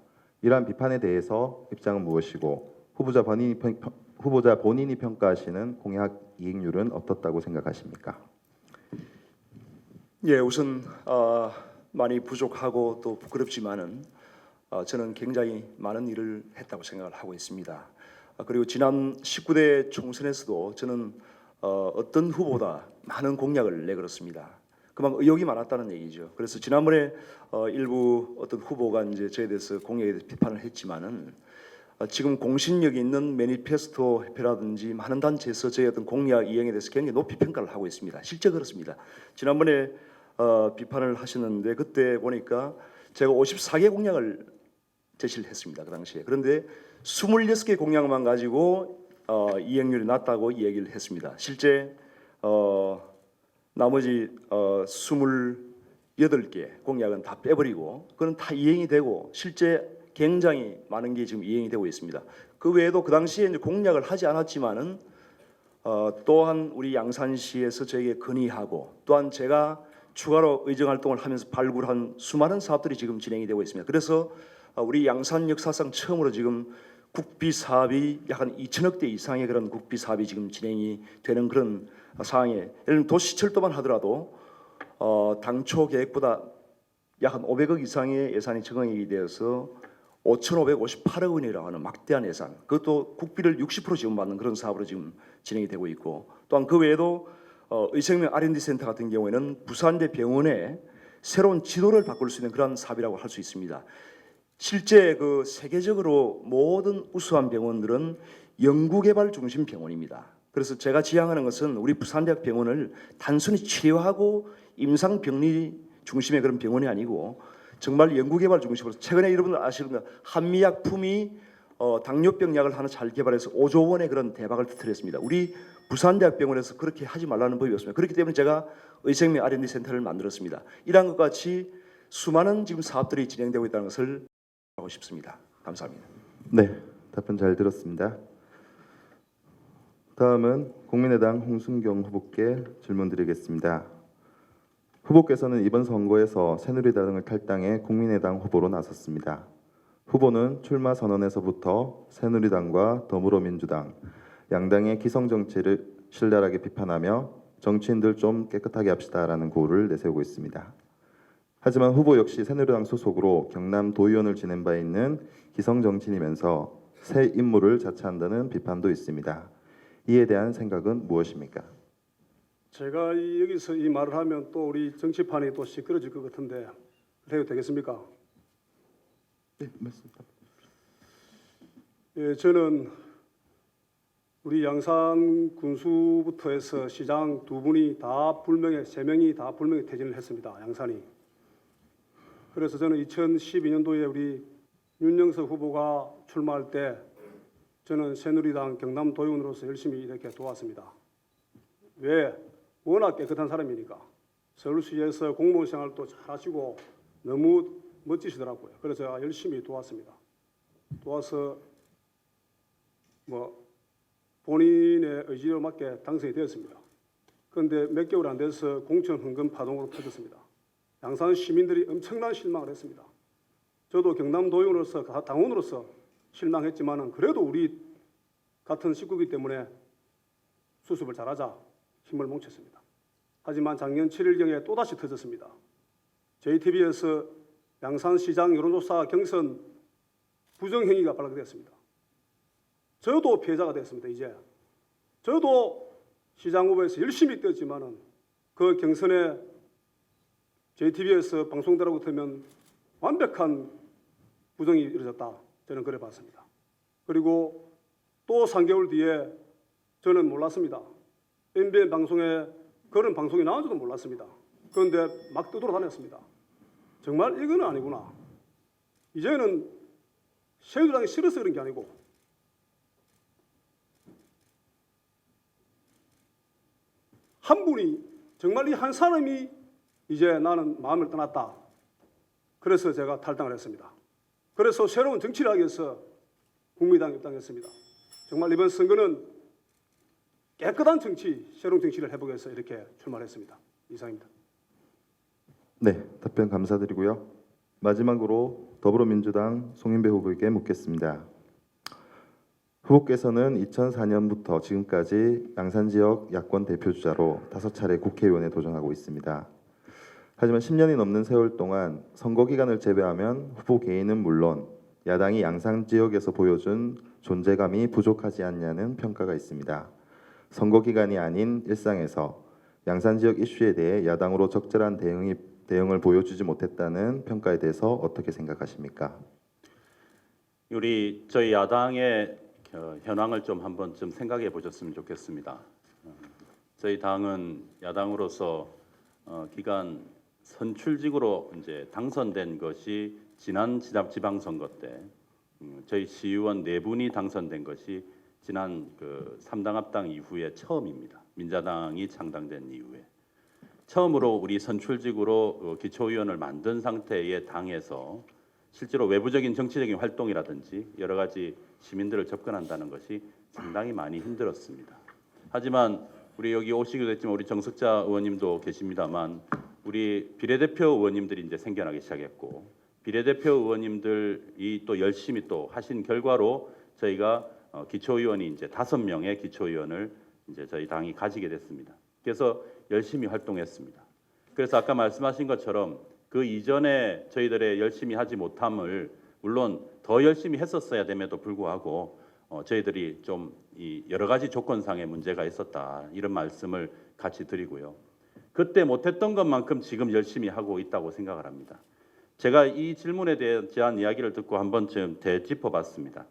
S1: 이러한 비판에 대해서 입장은 무엇이고 후보자 본인이 평가하시는 공약 이행률은 어떻다고 생각하십니까?
S2: 예, 우선 많이 부족하고 또 부끄럽지만은 저는 굉장히 많은 일을 했다고 생각을 하고 있습니다. 그리고 지난 19대 총선에서도 저는 어떤 후보보다 많은 공약을 내걸었습니다. 그만큼 의욕이 많았다는 얘기죠. 그래서 지난번에 일부 어떤 후보가 이제 저에 대해서 공약에 대해서 비판을 했지만은 지금 공신력이 있는 매니페스토 협회라든지 많은 단체에서 저희 어떤 공약 이행에 대해서 굉장히 높이 평가를 하고 있습니다. 실제 그렇습니다. 지난번에 비판을 하셨는데 그때 보니까 제가 54개 공약을 제시를 했습니다. 그 당시에. 그런데 26개 공약만 가지고 이행률이 낮다고 얘기를 했습니다. 실제 나머지 28개 공약은 다 빼버리고 그건 다 이행이 되고 실제 굉장히 많은 게 지금 이행이 되고 있습니다. 그 외에도 그 당시에 이제 공약을 하지 않았지만은 또한 우리 양산시에서 저에게 건의하고 또한 제가 추가로 의정 활동을 하면서 발굴한 수많은 사업들이 지금 진행이 되고 있습니다. 그래서 우리 양산 역사상 처음으로 지금 국비 사업이 약 한 2천억 대 이상의 그런 국비 사업이 지금 진행이 되는 그런 상황에 예를 들면 도시철도만 하더라도 당초 계획보다 약 한 500억 이상의 예산이 적용이 되어서 5,558억 원이라고 하는 막대한 예산, 그것도 국비를 60% 지원받는 그런 사업으로 지금 진행이 되고 있고 또한 그 외에도 의생명 R&D 센터 같은 경우에는 부산대 병원에 새로운 지도를 바꿀 수 있는 그런 사업이라고 할 수 있습니다. 실제 그 세계적으로 모든 우수한 병원들은 연구개발 중심 병원입니다. 그래서 제가 지향하는 것은 우리 부산대학 병원을 단순히 치료하고 임상병리 중심의 그런 병원이 아니고 정말 연구개발 중심으로 최근에 여러분들 아시는 한미약품이 당뇨병 약을 하나 잘 개발해서 5조 원의 그런 대박을 터뜨렸습니다. 우리 부산대학병원에서 그렇게 하지 말라는 법이 없습니다. 그렇기 때문에 제가 의생명 R&D 센터를 만들었습니다. 이러한 것 같이 수많은 지금 사업들이 진행되고 있다는 것을 하고 싶습니다. 감사합니다.
S1: 네, 답변 잘 들었습니다. 다음은 국민의당 홍순경 후보께 질문드리겠습니다. 후보께서는 이번 선거에서 새누리당을 탈당해 국민의당 후보로 나섰습니다. 후보는 출마 선언에서부터 새누리당과 더불어민주당 양당의 기성 정치를 신랄하게 비판하며 정치인들 좀 깨끗하게 합시다라는 구호를 내세우고 있습니다. 하지만 후보 역시 새누리당 소속으로 경남 도의원을 지낸 바 있는 기성 정치인이면서 새 임무를 자처한다는 비판도 있습니다. 이에 대한 생각은 무엇입니까?
S4: 제가 여기서 이 말을 하면 또 우리 정치판이 또 시끄러질 것 같은데 해도 되겠습니까?
S1: 네, 맞습니다.
S4: 예, 저는 우리 양산 군수부터 해서 시장 두 분이 다 불명예, 세 명이 다 불명예 퇴진을 했습니다. 양산이. 그래서 저는 2012년도에 우리 윤영석 후보가 출마할 때 저는 새누리당 경남 도의원으로서 열심히 이렇게 도왔습니다. 왜? 워낙 깨끗한 사람이니까. 서울시에서 공무원 생활도 잘하시고 너무 멋지시더라고요. 그래서 제가 열심히 도왔습니다. 도와서 본인의 의지에 맞게 당선이 되었습니다. 그런데 몇 개월 안 돼서 공천 헌금 파동으로 터졌습니다. 양산 시민들이 엄청난 실망을 했습니다. 저도 경남 도의원으로서 당원으로서 실망했지만은 그래도 우리 같은 식구이기 때문에 수습을 잘하자 힘을 뭉쳤습니다. 하지만 작년 7일경에 또다시 터졌습니다. JTBC에서 양산시장 여론조사 경선 부정행위가 발각되었습니다. 저도 피해자가 됐습니다. 이제 저도 시장 후보에서 열심히 뛰었지만은 그 경선에 JTBC에서 방송되라고 들으면 완벽한 부정이 이루어졌다. 저는 그래 봤습니다. 그리고 또 3개월 뒤에 저는 몰랐습니다. MBN 방송에 그런 방송이 나온 줄도 몰랐습니다. 그런데 막 떠돌아다녔습니다. 정말 이거는 아니구나. 이제는 새누리당이 싫어서 그런 게 아니고 한 분이 정말 이 한 사람이 이제 나는 마음을 떠났다. 그래서 제가 탈당을 했습니다. 그래서 새로운 정치를 하기 위해서 국민의당에 입당했습니다. 정말 이번 선거는 깨끗한 정치, 새로운 정치를 해보기 위해서 이렇게 출마했습니다. 이상입니다.
S1: 네, 답변 감사드리고요. 마지막으로 더불어민주당 송인배 후보에게 묻겠습니다. 후보께서는 2004년부터 지금까지 양산 지역 야권 대표주자로 5차례 국회의원에 도전하고 있습니다. 하지만 10년이 넘는 세월 동안 선거 기간을 제외하면 후보 개인은 물론 야당이 양산 지역에서 보여준 존재감이 부족하지 않냐는 평가가 있습니다. 선거 기간이 아닌 일상에서 양산 지역 이슈에 대해 야당으로 적절한 대응을 보여주지 못했다는 평가에 대해서 어떻게 생각하십니까?
S3: 우리 저희 야당의 현황을 좀 한번 좀 생각해 보셨으면 좋겠습니다. 저희 당은 야당으로서 기간 선출직으로 이제 당선된 것이 지난 지방선거 때 저희 시의원 4분이 당선된 것이 지난 그 3당 합당 이후에 처음입니다. 민자당이 창당된 이후에 처음으로 우리 선출직으로 기초의원을 만든 상태의 당에서 실제로 외부적인 정치적인 활동이라든지 여러 가지 시민들을 접근한다는 것이 상당히 많이 힘들었습니다. 하지만 우리 여기 오시기도 했지만 우리 정석자 의원님도 계십니다만 우리 비례대표 의원님들이 이제 생겨나기 시작했고 비례대표 의원님들이 또 열심히 또 하신 결과로 저희가 기초의원이 이제 5명의 기초의원을 이제 저희 당이 가지게 됐습니다. 그래서 열심히 활동했습니다. 그래서 아까 말씀하신 것처럼 그 이전에 저희들의 열심히 하지 못함을 물론 더 열심히 했었어야 됨에도 불구하고 저희들이 좀 이 여러 가지 조건상의 문제가 있었다 이런 말씀을 같이 드리고요. 그때 못했던 것만큼 지금 열심히 하고 있다고 생각을 합니다. 제가 이 질문에 대한 이야기를 듣고 한번 좀 되짚어봤습니다.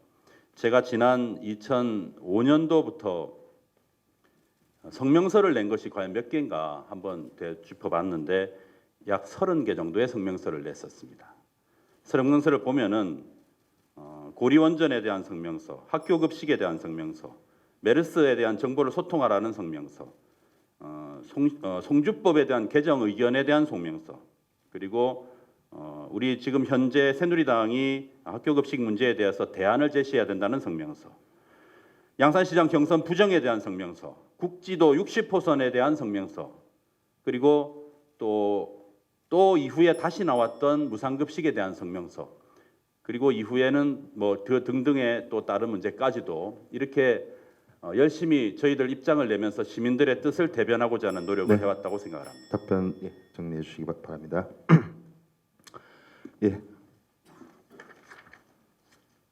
S3: 제가 지난 2005년도부터 성명서를 낸 것이 과연 몇 개인가 한번 되짚어봤는데 약 30개 정도의 성명서를 냈었습니다. 성명서를 보면은 고리원전에 대한 성명서, 학교급식에 대한 성명서, 메르스에 대한 정보를 소통하라는 성명서, 송주법에 대한 개정 의견에 대한 성명서, 그리고 우리 지금 현재 새누리당이 학교급식 문제에 대해서 대안을 제시해야 된다는 성명서, 양산시장 경선 부정에 대한 성명서, 국지도 60호선에 대한 성명서, 그리고 또 이후에 다시 나왔던 무상급식에 대한 성명서, 그리고 이후에는 뭐 등등의 또 다른 문제까지도 이렇게 열심히 저희들 입장을 내면서 시민들의 뜻을 대변하고자 하는 노력을
S1: 네.
S3: 해왔다고 생각을 합니다.
S1: 답변 정리해 주시기 바랍니다. 예.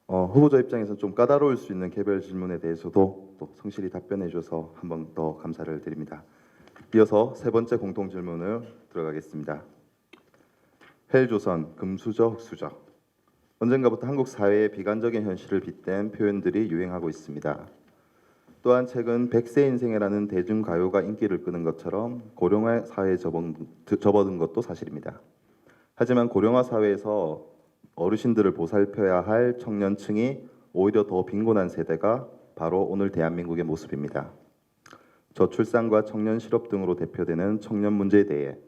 S1: 후보자 입장에서 좀 까다로울 수 있는 개별 질문에 대해서도 또 성실히 답변해 주셔서 한 번 더 감사를 드립니다. 이어서 세 번째 공통 질문을 들어가겠습니다. 헬조선, 금수저, 흑수저. 언젠가부터 한국 사회의 비관적인 현실을 빗댄 표현들이 유행하고 있습니다. 또한 최근 백세 인생애라는 대중가요가 인기를 끄는 것처럼 고령화 사회에 접어든 것도 사실입니다. 하지만 고령화 사회에서 어르신들을 보살펴야 할 청년층이 오히려 더 빈곤한 세대가 바로 오늘 대한민국의 모습입니다. 저출산과 청년 실업 등으로 대표되는 청년 문제에 대해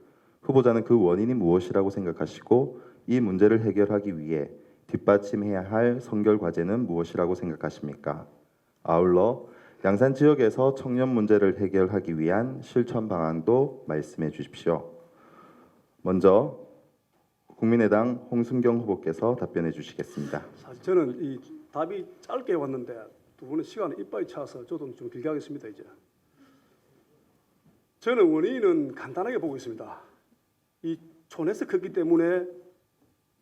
S1: 후보자는 그 원인이 무엇이라고 생각하시고 이 문제를 해결하기 위해 뒷받침해야 할 선결 과제는 무엇이라고 생각하십니까? 아울러 양산 지역에서 청년 문제를 해결하기 위한 실천 방안도 말씀해 주십시오. 먼저 국민의당 홍순경 후보께서 답변해 주시겠습니다.
S4: 사실 저는 이 답이 짧게 왔는데 두 분은 시간이 이빨이 차서 저도 좀 길게 하겠습니다. 이제 저는 원인은 간단하게 보고 있습니다. 이 촌에서 컸기 때문에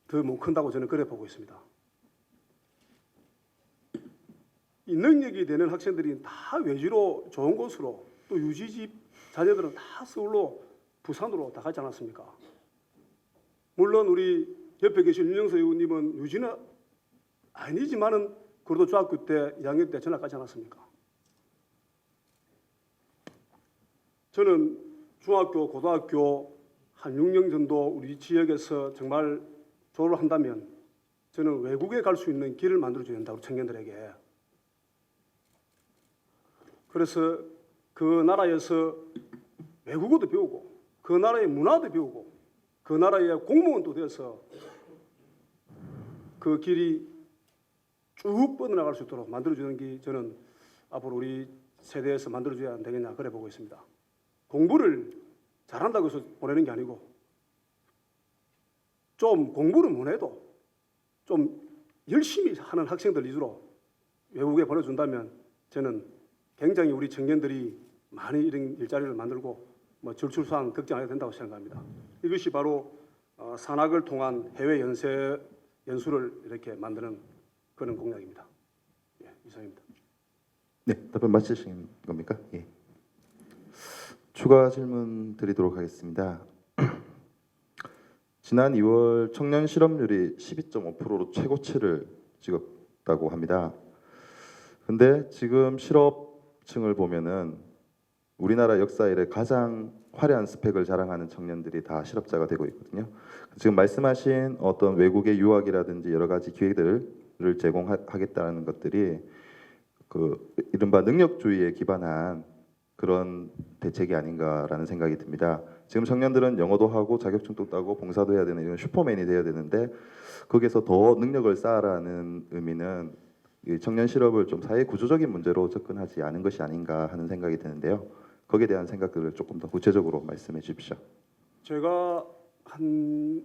S4: 더 못 큰다고 저는 그래 보고 있습니다. 이 능력이 되는 학생들이 다 외지로 좋은 곳으로 또 유지집 자녀들은 다 서울로 부산으로 다 가지 않았습니까? 물론 우리 옆에 계신 윤영서 의원님은 유지는 아니지만은 그래도 중학교 때 2학년 때 전학 가지 않았습니까? 저는 중학교, 고등학교 한 6년 정도 우리 지역에서 정말 졸업을 한다면 저는 외국에 갈 수 있는 길을 만들어줘야 된다고 청년들에게. 그래서 그 나라에서 외국어도 배우고 그 나라의 문화도 배우고 그 나라의 공무원도 되어서 그 길이 쭉 뻗어나갈 수 있도록 만들어주는 게 저는 앞으로 우리 세대에서 만들어줘야 안 되겠냐 그래 보고 있습니다. 공부를 잘한다고 해서 보내는 게 아니고 좀 공부를 못해도 좀 열심히 하는 학생들 위주로 외국에 보내준다면 저는 굉장히 우리 청년들이 많이 이런 일자리를 만들고 뭐 저출산 걱정하게 된다고 생각합니다. 이것이 바로 산학을 통한 해외 연수를 이렇게 만드는 그런 공약입니다. 예, 이상입니다.
S1: 네, 답변 마치신 겁니까? 예. 추가 질문 드리도록 하겠습니다. 지난 2월 청년 실업률이 12.5%로 최고치를 찍었다고 합니다. 근데 지금 실업층을 보면은 우리나라 역사 이래 가장 화려한 스펙을 자랑하는 청년들이 다 실업자가 되고 있거든요. 지금 말씀하신 어떤 외국의 유학이라든지 여러 가지 기회들을 제공하겠다는 것들이 그 이른바 능력주의에 기반한 그런 대책이 아닌가라는 생각이 듭니다. 지금 청년들은 영어도 하고 자격증도 따고 봉사도 해야 되는 이런 슈퍼맨이 돼야 되는데 거기에서 더 능력을 쌓아라는 의미는 이 청년 실업을 좀 사회 구조적인 문제로 접근하지 않은 것이 아닌가 하는 생각이 드는데요. 거기에 대한 생각들을 조금 더 구체적으로 말씀해 주십시오.
S4: 제가 한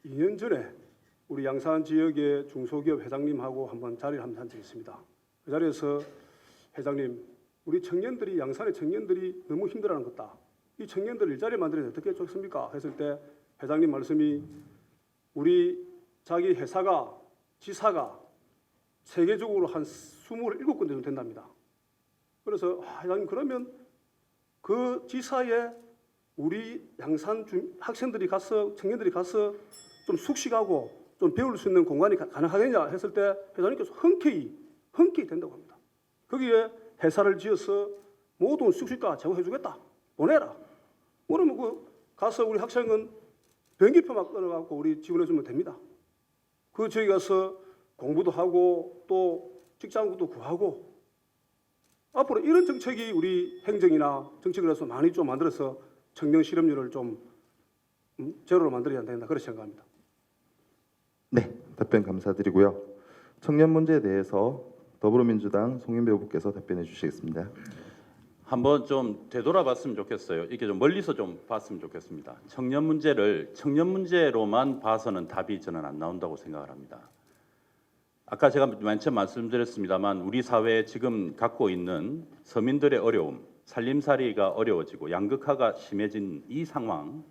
S4: 2년 전에 우리 양산 지역의 중소기업 회장님하고 한번 자리를 한번 한 적이 있습니다. 그 자리에서 회장님, 우리 청년들이 양산의 청년들이 너무 힘들어하는 것다. 이 청년들 일자리 만들어야 어떻게 좋습니까? 했을 때 회장님 말씀이 우리 자기 회사가 지사가 세계적으로 한 27군데 정도 된답니다. 그래서 회장님 그러면 그 지사에 우리 양산 학생들이 가서 청년들이 가서 좀 숙식하고 좀 배울 수 있는 공간이 가능하겠냐 했을 때 회장님께서 흔쾌히 된다고 합니다. 거기에 회사를 지어서 모든 숙식가 제공해 주겠다. 보내라. 그러면 그 가서 우리 학생은 변기표만 끊어갖고 우리 지원해 주면 됩니다. 그 저기 가서 공부도 하고 또 직장도 구하고 앞으로 이런 정책이 우리 행정이나 정책을 해서 많이 좀 만들어서 청년 실업률을 좀 제로로 만들어야 된다 그렇게 생각합니다.
S1: 네, 답변 감사드리고요. 청년 문제에 대해서 더불어민주당 송인배 후보께서 답변해 주시겠습니다.
S3: 한번 좀 되돌아봤으면 좋겠어요. 이게 좀 멀리서 좀 봤으면 좋겠습니다. 청년 문제를 청년 문제로만 봐서는 답이 저는 안 나온다고 생각을 합니다. 아까 제가 맨 처음 말씀드렸습니다만 우리 사회에 지금 갖고 있는 서민들의 어려움, 살림살이가 어려워지고 양극화가 심해진 이 상황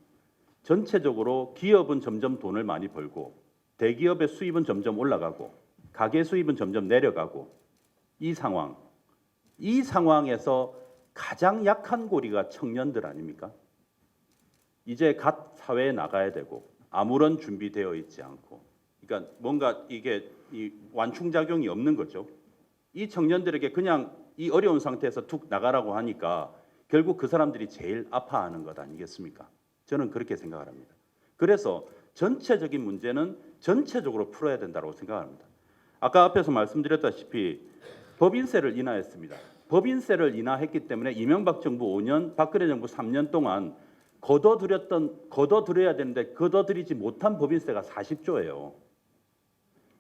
S3: 전체적으로 기업은 점점 돈을 많이 벌고 대기업의 수입은 점점 올라가고 가계 수입은 점점 내려가고 이 상황에서 가장 약한 고리가 청년들 아닙니까? 이제 갓 사회에 나가야 되고 아무런 준비되어 있지 않고 그러니까 뭔가 이게 이 완충작용이 없는 거죠. 이 청년들에게 그냥 이 어려운 상태에서 툭 나가라고 하니까 결국 그 사람들이 제일 아파하는 것 아니겠습니까? 저는 그렇게 생각을 합니다. 그래서 전체적인 문제는 전체적으로 풀어야 된다고 생각합니다. 아까 앞에서 말씀드렸다시피 법인세를 인하했습니다. 법인세를 인하했기 때문에 이명박 정부 5년, 박근혜 정부 3년 동안 거둬들여야 되는데 거둬들이지 못한 법인세가 40조예요.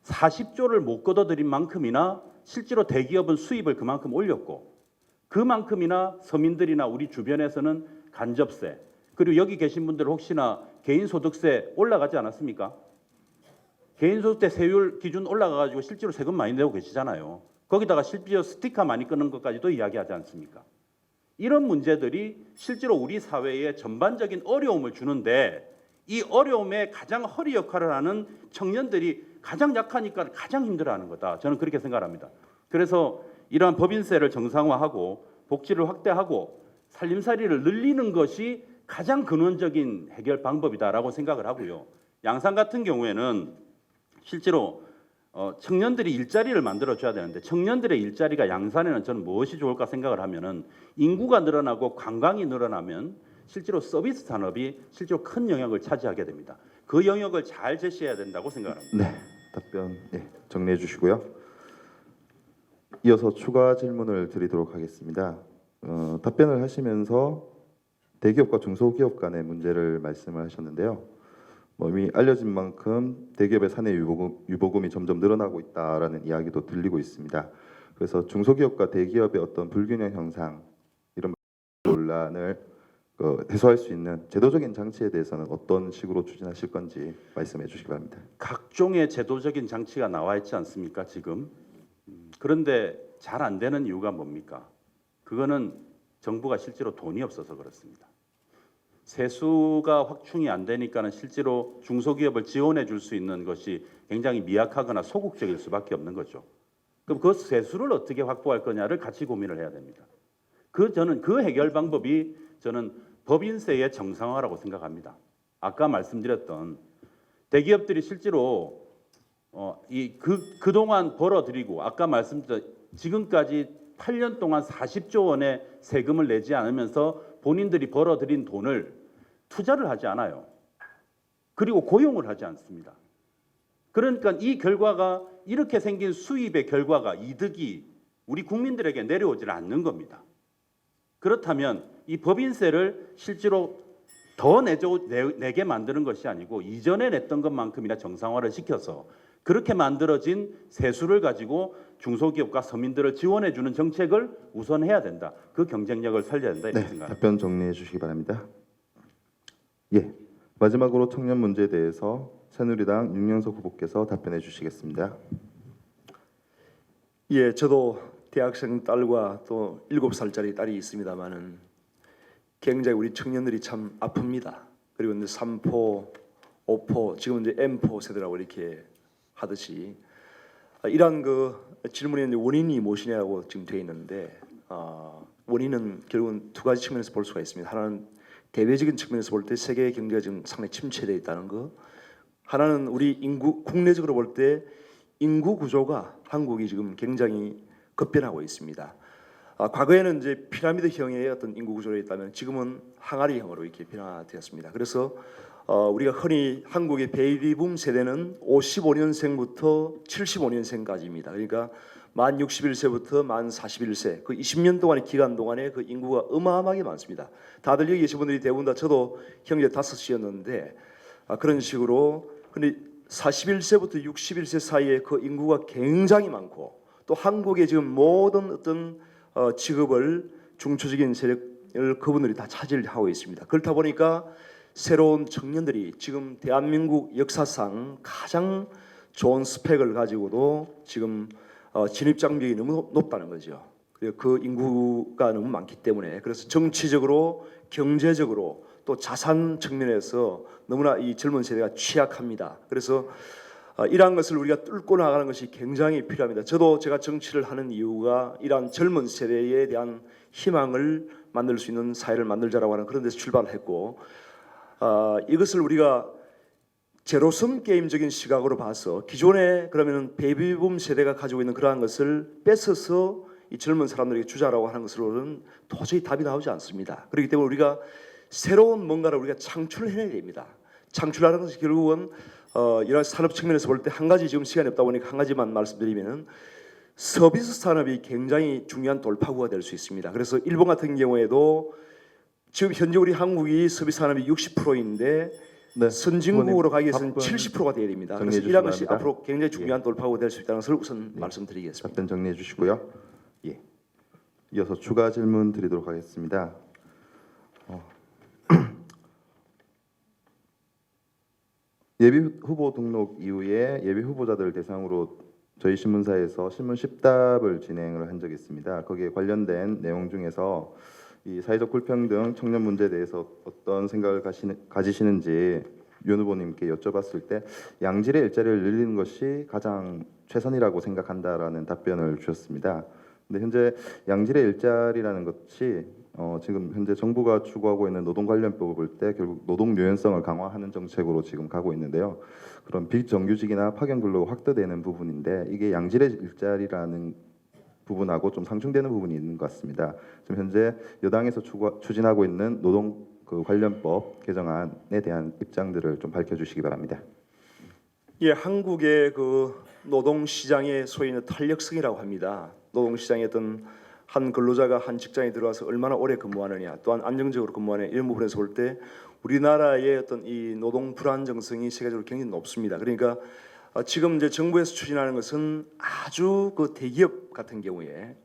S3: 40조를 못 거둬들인 만큼이나 실제로 대기업은 수입을 그만큼 올렸고 그만큼이나 서민들이나 우리 주변에서는 간접세 그리고 여기 계신 분들 혹시나 개인소득세 올라가지 않았습니까? 개인소득세 세율 기준 올라가가지고 실제로 세금 많이 내고 계시잖아요. 거기다가 실제로 스티커 많이 끄는 것까지도 이야기하지 않습니까? 이런 문제들이 실제로 우리 사회에 전반적인 어려움을 주는데 이 어려움에 가장 허리 역할을 하는 청년들이 가장 약하니까 가장 힘들어하는 거다. 저는 그렇게 생각합니다. 그래서 이러한 법인세를 정상화하고 복지를 확대하고 살림살이를 늘리는 것이 가장 근원적인 해결 방법이다라고 생각을 하고요. 양산 같은 경우에는 실제로 청년들이 일자리를 만들어줘야 되는데 청년들의 일자리가 양산에는 저는 무엇이 좋을까 생각을 하면은 인구가 늘어나고 관광이 늘어나면 실제로 서비스 산업이 실제로 큰 영역을 차지하게 됩니다. 그 영역을 잘 제시해야 된다고 생각합니다.
S1: 네, 답변 정리해 주시고요. 이어서 추가 질문을 드리도록 하겠습니다. 답변을 하시면서 대기업과 중소기업 간의 문제를 말씀을 하셨는데요. 이미 알려진 만큼 대기업의 사내 유보금이 점점 늘어나고 있다라는 이야기도 들리고 있습니다. 그래서 중소기업과 대기업의 어떤 불균형 형상 이런 논란을 해소할 수 있는 제도적인 장치에 대해서는 어떤 식으로 추진하실 건지 말씀해 주시기 바랍니다.
S3: 각종의 제도적인 장치가 나와 있지 않습니까, 지금? 그런데 잘 안 되는 이유가 뭡니까? 그거는 정부가 실제로 돈이 없어서 그렇습니다. 세수가 확충이 안 되니까는 실제로 중소기업을 지원해 줄 수 있는 것이 굉장히 미약하거나 소극적일 수밖에 없는 거죠. 그럼 그 세수를 어떻게 확보할 거냐를 같이 고민을 해야 됩니다. 저는 그 해결 방법이 저는 법인세의 정상화라고 생각합니다. 아까 말씀드렸던 대기업들이 실제로 그동안 벌어들이고 아까 말씀드린 지금까지 8년 동안 40조 원의 세금을 내지 않으면서 본인들이 벌어들인 돈을 투자를 하지 않아요. 그리고 고용을 하지 않습니다. 그러니까 이 결과가 이렇게 생긴 수입의 결과가 이득이 우리 국민들에게 내려오질 않는 겁니다. 그렇다면 이 법인세를 실제로 더 내게 만드는 것이 아니고 이전에 냈던 것만큼이나 정상화를 시켜서 그렇게 만들어진 세수를 가지고 중소기업과 서민들을 지원해 주는 정책을 우선 해야 된다. 그 경쟁력을 살려야 된다 이렇게 생각합니다.
S1: 답변 정리해 주시기 바랍니다. 마지막으로 청년 문제에 대해서 새누리당 윤영석 후보께서 답변해 주시겠습니다.
S2: 예, 저도 대학생 딸과 또 7살짜리 딸이 있습니다만은 굉장히 우리 청년들이 참 아픕니다. 그리고 이제 3포, 5포, 지금 이제 M4 세대라고 이렇게 하듯이 이러한 그 질문의 원인이 무엇이냐고 지금 되어 있는데 원인은 결국은 두 가지 측면에서 볼 수가 있습니다. 하나는 대외적인 측면에서 볼 때 세계 경제가 지금 상당히 침체되어 있다는 거. 하나는 우리 인구 국내적으로 볼 때 인구 구조가 한국이 지금 굉장히 급변하고 있습니다. 과거에는 이제 피라미드형의 어떤 인구 구조로 있다면 지금은 항아리형으로 이렇게 변화되었습니다. 그래서 우리가 흔히 한국의 베이비붐 세대는 55년생부터 75년생까지입니다. 그러니까 만 61세부터 만 41세 그 20년 동안의 기간 동안에 그 인구가 어마어마하게 많습니다. 다들 여기 계신 분들이 대부분 다 저도 형제 5이었는데 그런 식으로 근데 41세부터 61세 사이에 그 인구가 굉장히 많고 또 한국의 지금 모든 어떤 직업을 중초적인 세력을 그분들이 다 차지하고 있습니다. 그렇다 보니까 새로운 청년들이 지금 대한민국 역사상 가장 좋은 스펙을 가지고도 지금 진입 장벽이 너무 높다는 거죠. 그 인구가 너무 많기 때문에 그래서 정치적으로 경제적으로 또 자산 측면에서 너무나 이 젊은 세대가 취약합니다. 그래서 이러한 것을 우리가 뚫고 나가는 것이 굉장히 필요합니다. 저도 제가 정치를 하는 이유가 이러한 젊은 세대에 대한 희망을 만들 수 있는 사회를 만들자라고 하는 그런 데서 출발을 했고 이것을 우리가 제로섬 게임적인 시각으로 봐서 기존에 그러면 베이비붐 세대가 가지고 있는 그러한 것을 뺏어서 이 젊은 사람들에게 주자라고 하는 것으로는 도저히 답이 나오지 않습니다. 그렇기 때문에 우리가 새로운 뭔가를 우리가 창출을 해내야 됩니다. 창출하는 것이 결국은 이런 산업 측면에서 볼 때 한 가지 지금 시간이 없다 보니까 한 가지만 말씀드리면은 서비스 산업이 굉장히 중요한 돌파구가 될 수 있습니다. 그래서 일본 같은 경우에도 지금 현재 우리 한국이 서비스 산업이 60%인데 선진국으로 가기 위해서는 70%가 돼야 됩니다. 그래서 이런 것이
S1: 바랍니다.
S2: 앞으로 굉장히 중요한 돌파구가 될 수 있다는 것을 우선 말씀드리겠습니다.
S1: 답변 정리해 주시고요. 이어서 추가 질문 드리도록 하겠습니다. 예비 후보 등록 이후에 예비 후보자들 대상으로 저희 신문사에서 신문 10답을 진행을 한 적이 있습니다. 거기에 관련된 내용 중에서 이 사회적 불평등, 청년 문제에 대해서 어떤 생각을 가지시는지 윤 후보님께 여쭤봤을 때 양질의 일자리를 늘리는 것이 가장 최선이라고 생각한다라는 답변을 주셨습니다. 근데 현재 양질의 일자리라는 것이 지금 현재 정부가 추구하고 있는 노동관련법을 볼 때 결국 노동 유연성을 강화하는 정책으로 지금 가고 있는데요. 그런 비정규직이나 파견 근로가 확대되는 부분인데 이게 양질의 일자리라는 부분하고 좀 상충되는 부분이 있는 것 같습니다. 지금 현재 여당에서 추진하고 있는 노동 관련법 개정안에 대한 입장들을 좀 밝혀주시기 바랍니다.
S2: 예, 한국의 그 노동 시장의 소위 탄력성이라고 합니다. 노동 시장에 어떤 한 근로자가 한 직장에 들어와서 얼마나 오래 근무하느냐, 또한 안정적으로 근무하느냐 이런 부분에서 볼 때 우리나라의 어떤 이 노동 불안정성이 세계적으로 굉장히 높습니다. 그러니까 지금 이제 정부에서 추진하는 것은 아주 그 대기업 같은 경우에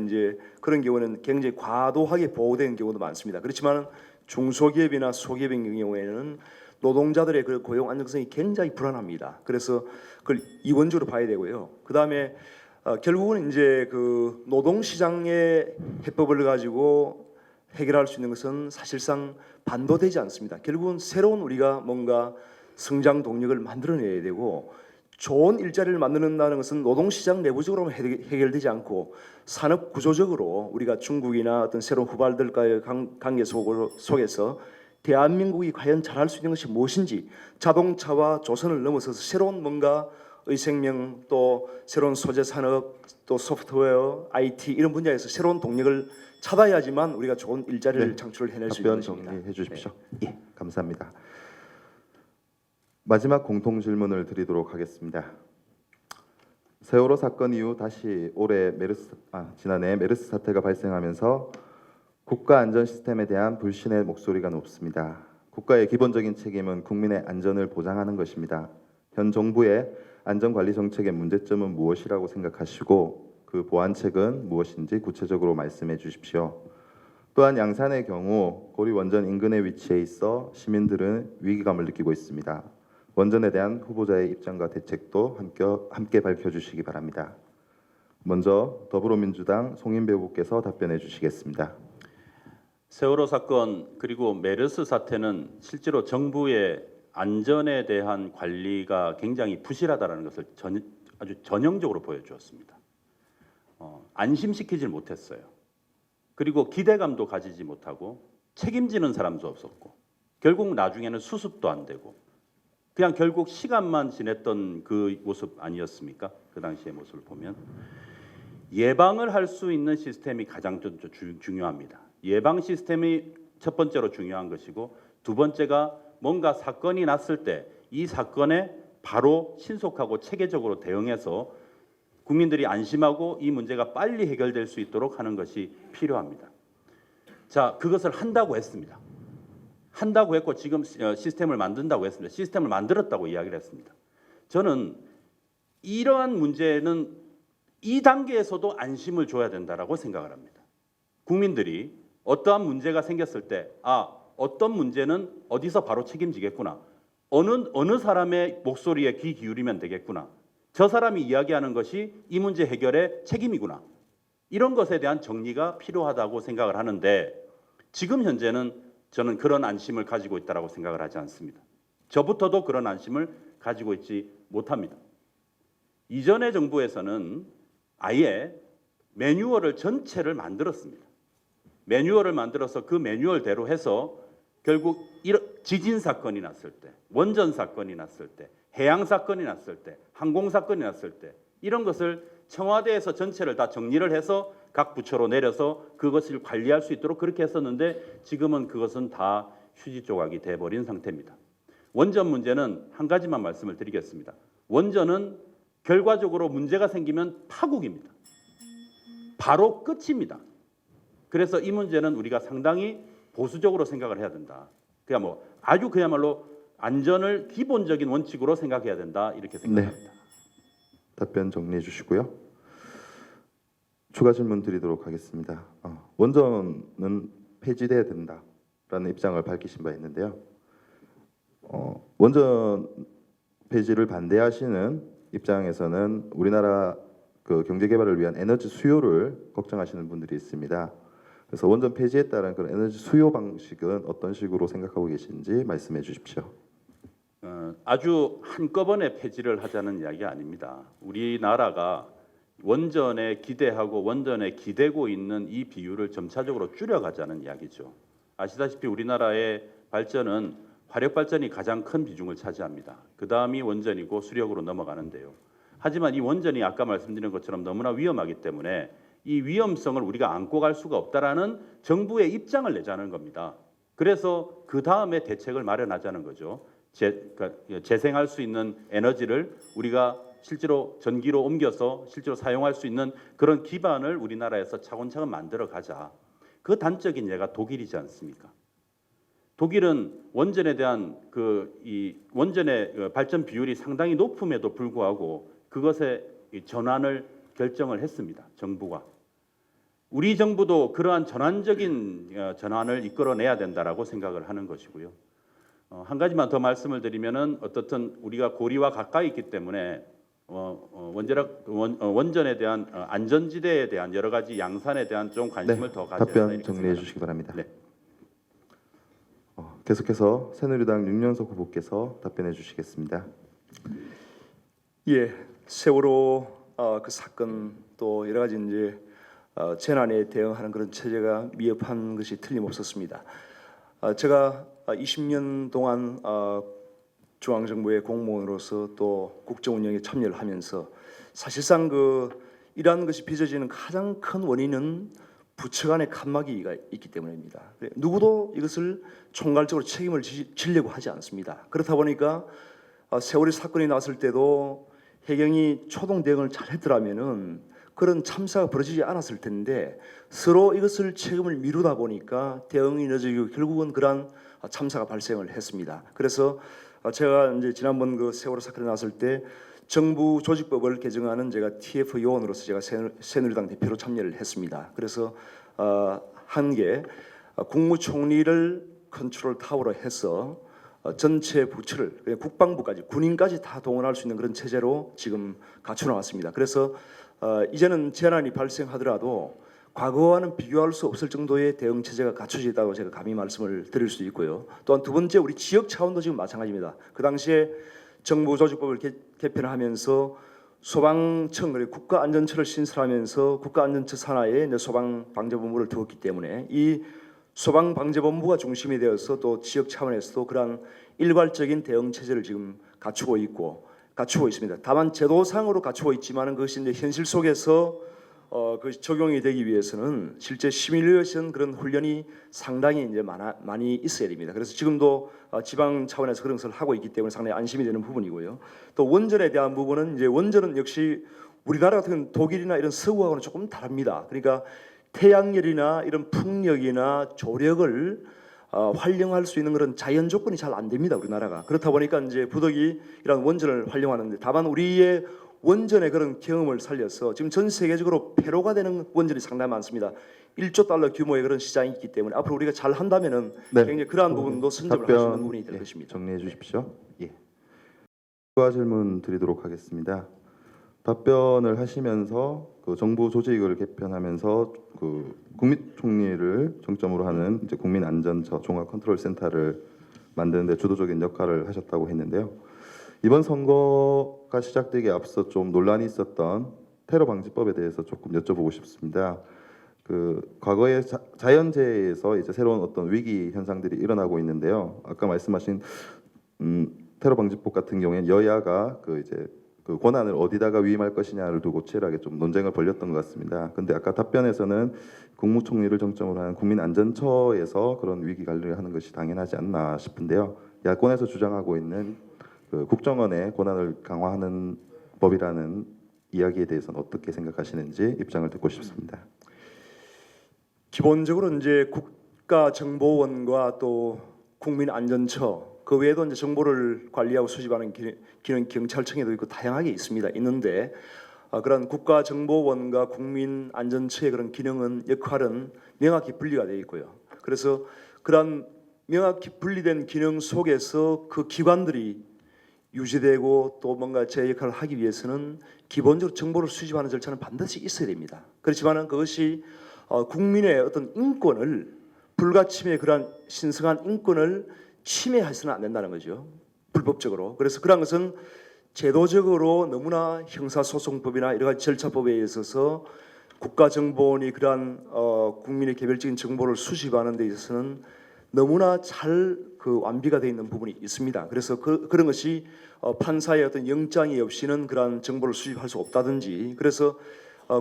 S2: 이제 그런 경우는 굉장히 과도하게 보호되는 경우도 많습니다. 그렇지만 중소기업이나 소기업인 경우에는 노동자들의 그 고용 안정성이 굉장히 불안합니다. 그래서 그걸 이원적으로 봐야 되고요. 그 다음에 결국은 이제 그 노동 시장의 해법을 가지고 해결할 수 있는 것은 사실상 반도되지 않습니다. 결국은 새로운 우리가 뭔가 성장 동력을 만들어내야 되고, 좋은 일자리를 만드는다는 것은 노동시장 내부적으로만 해결되지 않고 산업 구조적으로 우리가 중국이나 어떤 새로운 후발들과의 관계 속에서 대한민국이 과연 잘할 수 있는 것이 무엇인지, 자동차와 조선을 넘어서서 새로운 뭔가 의생명, 또 새로운 소재 산업, 또 소프트웨어, IT 이런 분야에서 새로운 동력을 찾아야지만 우리가 좋은 일자리를 창출을 해낼 수 있는
S1: 답변
S2: 것입니다.
S1: 정리해 주십시오. 예, 감사합니다. 마지막 공통 질문을 드리도록 하겠습니다. 세월호 사건 이후 다시 지난해 메르스 사태가 발생하면서 국가 안전 시스템에 대한 불신의 목소리가 높습니다. 국가의 기본적인 책임은 국민의 안전을 보장하는 것입니다. 현 정부의 안전관리 정책의 문제점은 무엇이라고 생각하시고 그 보완책은 무엇인지 구체적으로 말씀해 주십시오. 또한 양산의 경우 고리 원전 인근에 위치해 있어 시민들은 위기감을 느끼고 있습니다. 원전에 대한 후보자의 입장과 대책도 함께 밝혀주시기 바랍니다. 먼저 더불어민주당 송인배 후보께서 답변해 주시겠습니다.
S3: 세월호 사건 그리고 메르스 사태는 실제로 정부의 안전에 대한 관리가 굉장히 부실하다는 것을 아주 전형적으로 보여주었습니다. 안심시키질 못했어요. 그리고 기대감도 가지지 못하고 책임지는 사람도 없었고, 결국 나중에는 수습도 안 되고 그냥 결국 시간만 지냈던 그 모습 아니었습니까? 그 당시의 모습을 보면 예방을 할 수 있는 시스템이 가장 중요합니다. 예방 시스템이 첫 번째로 중요한 것이고, 두 번째가 뭔가 사건이 났을 때 이 사건에 바로 신속하고 체계적으로 대응해서 국민들이 안심하고 이 문제가 빨리 해결될 수 있도록 하는 것이 필요합니다. 자, 그것을 한다고 했습니다. 한다고 했고 지금 시스템을 만든다고 했습니다. 시스템을 만들었다고 이야기를 했습니다. 저는 이러한 문제는 이 단계에서도 안심을 줘야 된다라고 생각을 합니다. 국민들이 어떠한 문제가 생겼을 때 어떤 문제는 어디서 바로 책임지겠구나. 어느 사람의 목소리에 귀 기울이면 되겠구나. 저 사람이 이야기하는 것이 이 문제 해결의 책임이구나. 이런 것에 대한 정리가 필요하다고 생각을 하는데, 지금 현재는 저는 그런 안심을 가지고 있다고 생각을 하지 않습니다. 저부터도 그런 안심을 가지고 있지 못합니다. 이전의 정부에서는 아예 매뉴얼을 전체를 만들었습니다. 매뉴얼을 만들어서 그 매뉴얼대로 해서 결국 지진 사건이 났을 때, 원전 사건이 났을 때, 해양 사건이 났을 때, 항공 사건이 났을 때 이런 것을 청와대에서 전체를 다 정리를 해서 각 부처로 내려서 그것을 관리할 수 있도록 그렇게 했었는데, 지금은 그것은 다 휴지 조각이 돼버린 상태입니다. 원전 문제는 한 가지만 말씀을 드리겠습니다. 원전은 결과적으로 문제가 생기면 파국입니다. 바로 끝입니다. 그래서 이 문제는 우리가 상당히 보수적으로 생각을 해야 된다. 아주 그야말로 안전을 기본적인 원칙으로 생각해야 된다, 이렇게 생각합니다.
S1: 네. 답변 정리해 주시고요. 추가 질문 드리도록 하겠습니다. 원전은 폐지돼야 된다라는 입장을 밝히신 바 있는데요. 원전 폐지를 반대하시는 입장에서는 우리나라 그 경제 개발을 위한 에너지 수요를 걱정하시는 분들이 있습니다. 그래서 원전 폐지에 따른 그런 에너지 수요 방식은 어떤 식으로 생각하고 계신지 말씀해 주십시오.
S3: 아주 한꺼번에 폐지를 하자는 이야기 아닙니다. 우리나라가 원전에 기대하고 원전에 기대고 있는 이 비율을 점차적으로 줄여가자는 이야기죠. 아시다시피 우리나라의 발전은 화력 발전이 가장 큰 비중을 차지합니다. 그 다음이 원전이고 수력으로 넘어가는데요. 하지만 이 원전이 아까 말씀드린 것처럼 너무나 위험하기 때문에 이 위험성을 우리가 안고 갈 수가 없다라는 정부의 입장을 내자는 겁니다. 그래서 그 다음에 대책을 마련하자는 거죠. 그러니까 재생할 수 있는 에너지를 우리가 실제로 전기로 옮겨서 실제로 사용할 수 있는 그런 기반을 우리나라에서 차근차근 만들어 가자. 그 단적인 예가 독일이지 않습니까? 독일은 원전에 대한 이 원전의 발전 비율이 상당히 높음에도 불구하고 그것의 이 전환을 결정을 했습니다. 정부가. 우리 정부도 그러한 전환적인 전환을 이끌어내야 된다라고 생각을 하는 것이고요. 한 가지만 더 말씀을 드리면은 어떻든 우리가 고리와 가까이 있기 때문에 원전에 대한 안전지대에 대한 여러 가지 양산에 대한 좀 관심을 더 가져야 된다
S1: 답변
S3: 이렇게
S1: 정리해
S3: 생각합니다.
S1: 주시기 바랍니다.
S3: 네.
S1: 계속해서 새누리당 윤영석 후보께서 답변해 주시겠습니다.
S2: 예, 세월호 그 사건 또 여러 가지 이제 재난에 대응하는 그런 체제가 미흡한 것이 틀림없었습니다. 제가 20년 동안 중앙정부의 공무원으로서 또 국정 운영에 참여를 하면서 사실상 이러한 것이 빚어지는 가장 큰 원인은 부처 간의 칸막이가 있기 때문입니다. 누구도 이것을 총괄적으로 책임을 지려고 하지 않습니다. 그렇다 보니까 세월호 사건이 났을 때도 해경이 초동 대응을 잘했더라면은 그런 참사가 벌어지지 않았을 텐데 서로 이것을 책임을 미루다 보니까 대응이 늦어지고 결국은 그러한 참사가 발생을 했습니다. 그래서 제가 이제 지난번 그 세월호 사건이 났을 때 정부 조직법을 개정하는 제가 TF 요원으로서 제가 새누리당 대표로 참여를 했습니다. 그래서 한 게 국무총리를 컨트롤 타워로 해서 전체 부처를 그냥 국방부까지 군인까지 다 동원할 수 있는 그런 체제로 지금 갖춰 나왔습니다. 그래서 이제는 재난이 발생하더라도 과거와는 비교할 수 없을 정도의 대응 체제가 갖춰져 있다고 제가 감히 말씀을 드릴 수 있고요. 또한 두 번째 우리 지역 차원도 지금 마찬가지입니다. 그 당시에 정부 조직법을 개편하면서 소방청 그리고 국가안전처를 신설하면서 국가안전처 산하에 소방방재본부를 두었기 때문에 이 소방방재본부가 중심이 되어서 또 지역 차원에서도 그러한 일괄적인 대응 체제를 지금 갖추고 있습니다. 다만 제도상으로 갖추고 있지만은 그것이 이제 현실 속에서 그 적용이 되기 위해서는 실제 시뮬레이션 그런 훈련이 상당히 이제 많이 있어야 됩니다. 그래서 지금도 지방 차원에서 그런 것을 하고 있기 때문에 상당히 안심이 되는 부분이고요. 또 원전에 대한 부분은 이제 원전은 역시 우리나라 같은 독일이나 이런 서구하고는 조금 다릅니다. 그러니까 태양열이나 이런 풍력이나 조력을 활용할 수 있는 그런 자연 조건이 잘 안 됩니다. 우리나라가. 그렇다 보니까 이제 부득이 이런 원전을 활용하는데 다만 우리의 원전의 그런 경험을 살려서 지금 전 세계적으로 폐로가 되는 원전이 상당히 많습니다. 1조 달러 규모의 그런 시장이 있기 때문에 앞으로 우리가 잘 한다면은
S1: 네.
S2: 굉장히 그러한 부분도 선점을 할 수 있는 부분이 될
S1: 예,
S2: 것입니다.
S1: 정리해 주십시오. 예. 추가 질문 드리도록 하겠습니다. 답변을 하시면서 그 정부 조직을 개편하면서 그 국무총리를 정점으로 하는 이제 국민안전처 종합컨트롤센터를 만드는데 주도적인 역할을 하셨다고 했는데요. 이번 선거가 시작되기에 앞서 좀 논란이 있었던 테러 방지법에 대해서 조금 여쭤보고 싶습니다. 그 과거의 자연재해에서 이제 새로운 어떤 위기 현상들이 일어나고 있는데요. 아까 말씀하신 테러 방지법 같은 경우에는 여야가 그 이제 그 권한을 어디다가 위임할 것이냐를 두고 치열하게 좀 논쟁을 벌였던 것 같습니다. 근데 아까 답변에서는 국무총리를 정점으로 하는 국민안전처에서 그런 위기 관리를 하는 것이 당연하지 않나 싶은데요. 야권에서 주장하고 있는 그 국정원의 권한을 강화하는 법이라는 이야기에 대해서는 어떻게 생각하시는지 입장을 듣고 싶습니다.
S2: 기본적으로 이제 국가정보원과 또 국민안전처 그 외에도 이제 정보를 관리하고 수집하는 기능 경찰청에도 있고 다양하게 있는데 그런 국가정보원과 국민안전처의 그런 기능은 역할은 명확히 분리가 되어 있고요. 그래서 그런 명확히 분리된 기능 속에서 그 기관들이 유지되고 또 뭔가 제 역할을 하기 위해서는 기본적으로 정보를 수집하는 절차는 반드시 있어야 됩니다. 그렇지만은 그것이 국민의 어떤 인권을 불가침의 그러한 신성한 인권을 침해해서는 안 된다는 거죠. 불법적으로. 그래서 그런 것은 제도적으로 너무나 형사소송법이나 여러 가지 절차법에 있어서 국가정보원이 그러한 국민의 개별적인 정보를 수집하는 데 있어서는 너무나 잘 그 완비가 되어 있는 부분이 있습니다. 그래서 그런 것이 판사의 어떤 영장이 없이는 그러한 정보를 수집할 수 없다든지 그래서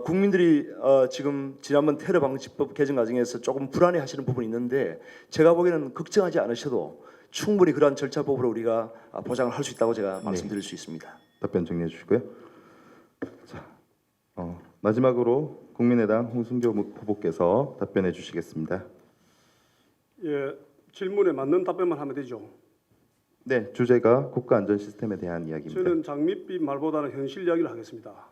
S2: 국민들이 지금 지난번 테러 방지법 개정 과정에서 조금 불안해하시는 부분이 있는데 제가 보기에는 걱정하지 않으셔도 충분히 그러한 절차법으로 우리가 보장을 할 수 있다고 제가 말씀드릴 수 있습니다.
S1: 답변 정리해 주시고요. 자, 마지막으로 국민의당 홍순교 후보께서 답변해 주시겠습니다.
S4: 예, 질문에 맞는 답변만 하면 되죠.
S1: 네, 주제가 국가 안전 시스템에 대한 이야기입니다.
S4: 저는 장밋빛 말보다는 현실 이야기를 하겠습니다.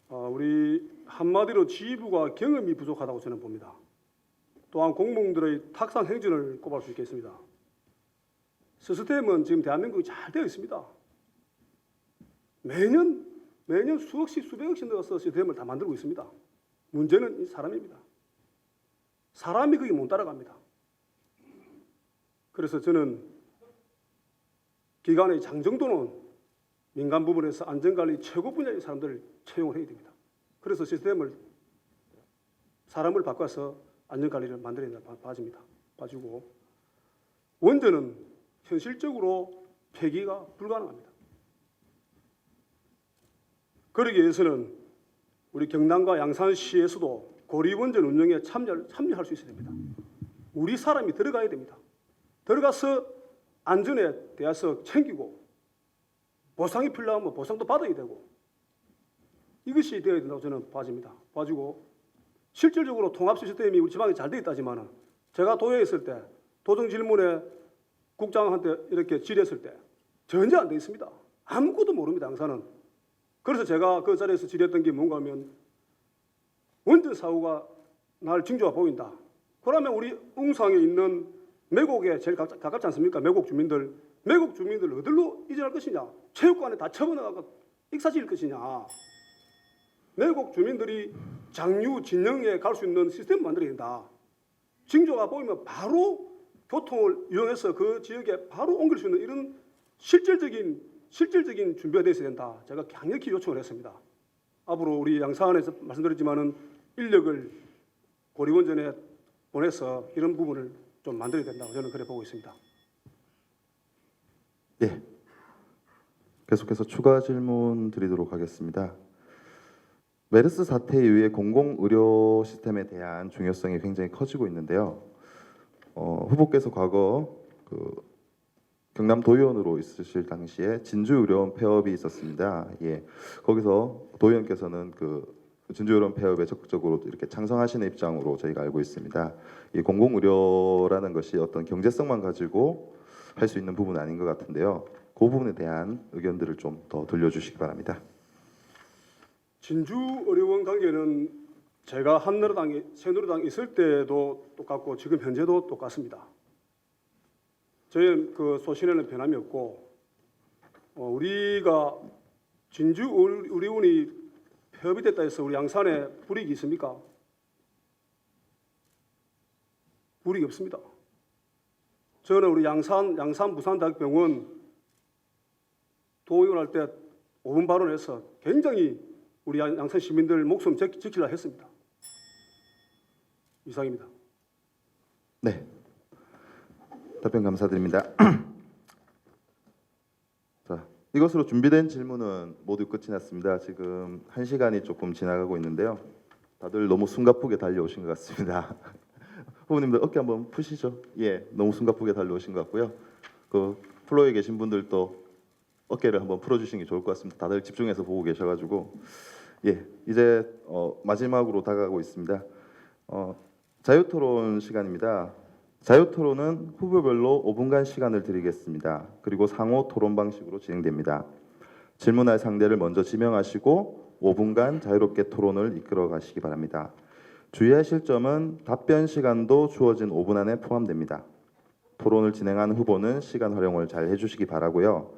S4: 우리 한마디로 지휘부가 경험이 부족하다고 저는 봅니다. 또한 공무원들의 탁상 행진을 꼽을 수 있겠습니다. 시스템은 지금 대한민국이 잘 되어 있습니다. 매년 수억씩 수백억씩 넣어서 시스템을 다 만들고 있습니다. 문제는 이 사람입니다. 사람이 거기 못 따라갑니다. 그래서 저는 기관의 장정도는 민간 부분에서 안전관리 최고 분야의 사람들을 채용을 해야 됩니다. 그래서 시스템을 사람을 바꿔서 안전관리를 만들어야 된다 봐주고 원전은 현실적으로 폐기가 불가능합니다. 그러기 위해서는 우리 경남과 양산시에서도 고리원전 운영에 참여할 수 있어야 됩니다. 우리 사람이 들어가야 됩니다. 들어가서 안전에 대해서 챙기고 보상이 필요하면 보상도 받아야 되고 이것이 되어야 된다고 저는 봐주고 실질적으로 통합 시스템이 우리 지방에 잘 되어 있다지만은 제가 도에 있을 때 도정 질문에 국장한테 이렇게 질의했을 때 전혀 안 돼 있습니다. 아무것도 모릅니다. 양산은. 그래서 제가 그 자리에서 질의했던 게 뭔가 하면 원전 사고가 날 징조가 보인다. 그러면 우리 웅상에 있는 매곡에 제일 가깝지 않습니까? 매곡 주민들 어디로 이전할 것이냐? 체육관에 다 처분해가고 익사지을 것이냐? 매곡 주민들이 장유 진영에 갈 수 있는 시스템을 만들어야 된다. 징조가 보이면 바로 교통을 이용해서 그 지역에 바로 옮길 수 있는 이런 실질적인 준비가 되어야 된다. 제가 강력히 요청을 했습니다. 앞으로 우리 양산에서 말씀드렸지만은 인력을 고리원전에 보내서 이런 부분을 좀 만들어야 된다고 저는 그래 보고 있습니다.
S1: 네, 계속해서 추가 질문 드리도록 하겠습니다. 메르스 사태 이후에 공공의료 시스템에 대한 중요성이 굉장히 커지고 있는데요. 후보께서 과거 경남도의원으로 있으실 당시에 진주의료원 폐업이 있었습니다. 예, 거기서 도의원께서는 진주의료원 폐업에 적극적으로 이렇게 창성하시는 입장으로 저희가 알고 있습니다. 이 공공의료라는 것이 어떤 경제성만 가지고 할 수 있는 부분은 아닌 것 같은데요. 그 부분에 대한 의견들을 좀 더 들려주시기 바랍니다.
S4: 진주의료원 관계는 제가 새누리당에 있을 때도 똑같고 지금 현재도 똑같습니다. 저희 그 소신에는 변함이 없고 우리가 진주의료원이 폐업이 됐다 해서 우리 양산에 불이익이 있습니까? 불이익이 없습니다. 저는 우리 양산 부산대학병원 도의원 할 때 5분 발언해서 굉장히 우리 양산 시민들 목숨 지키려 했습니다. 이상입니다.
S1: 네, 답변 감사드립니다. 자, 이것으로 준비된 질문은 모두 끝이 났습니다. 지금 1시간이 조금 지나가고 있는데요. 다들 너무 숨가쁘게 달려오신 것 같습니다. 후보님들 어깨 한번 푸시죠. 예, 너무 숨가쁘게 달려오신 것 같고요. 그 플로어에 계신 분들도 어깨를 한번 풀어주시는 게 좋을 것 같습니다. 다들 집중해서 보고 계셔가지고 예, 이제 마지막으로 다가가고 있습니다. 자유토론 시간입니다. 자유토론은 후보별로 5분간 시간을 드리겠습니다. 그리고 상호 토론 방식으로 진행됩니다. 질문할 상대를 먼저 지명하시고 5분간 자유롭게 토론을 이끌어 가시기 바랍니다. 주의하실 점은 답변 시간도 주어진 5분 안에 포함됩니다. 토론을 진행하는 후보는 시간 활용을 잘 해주시기 바라고요.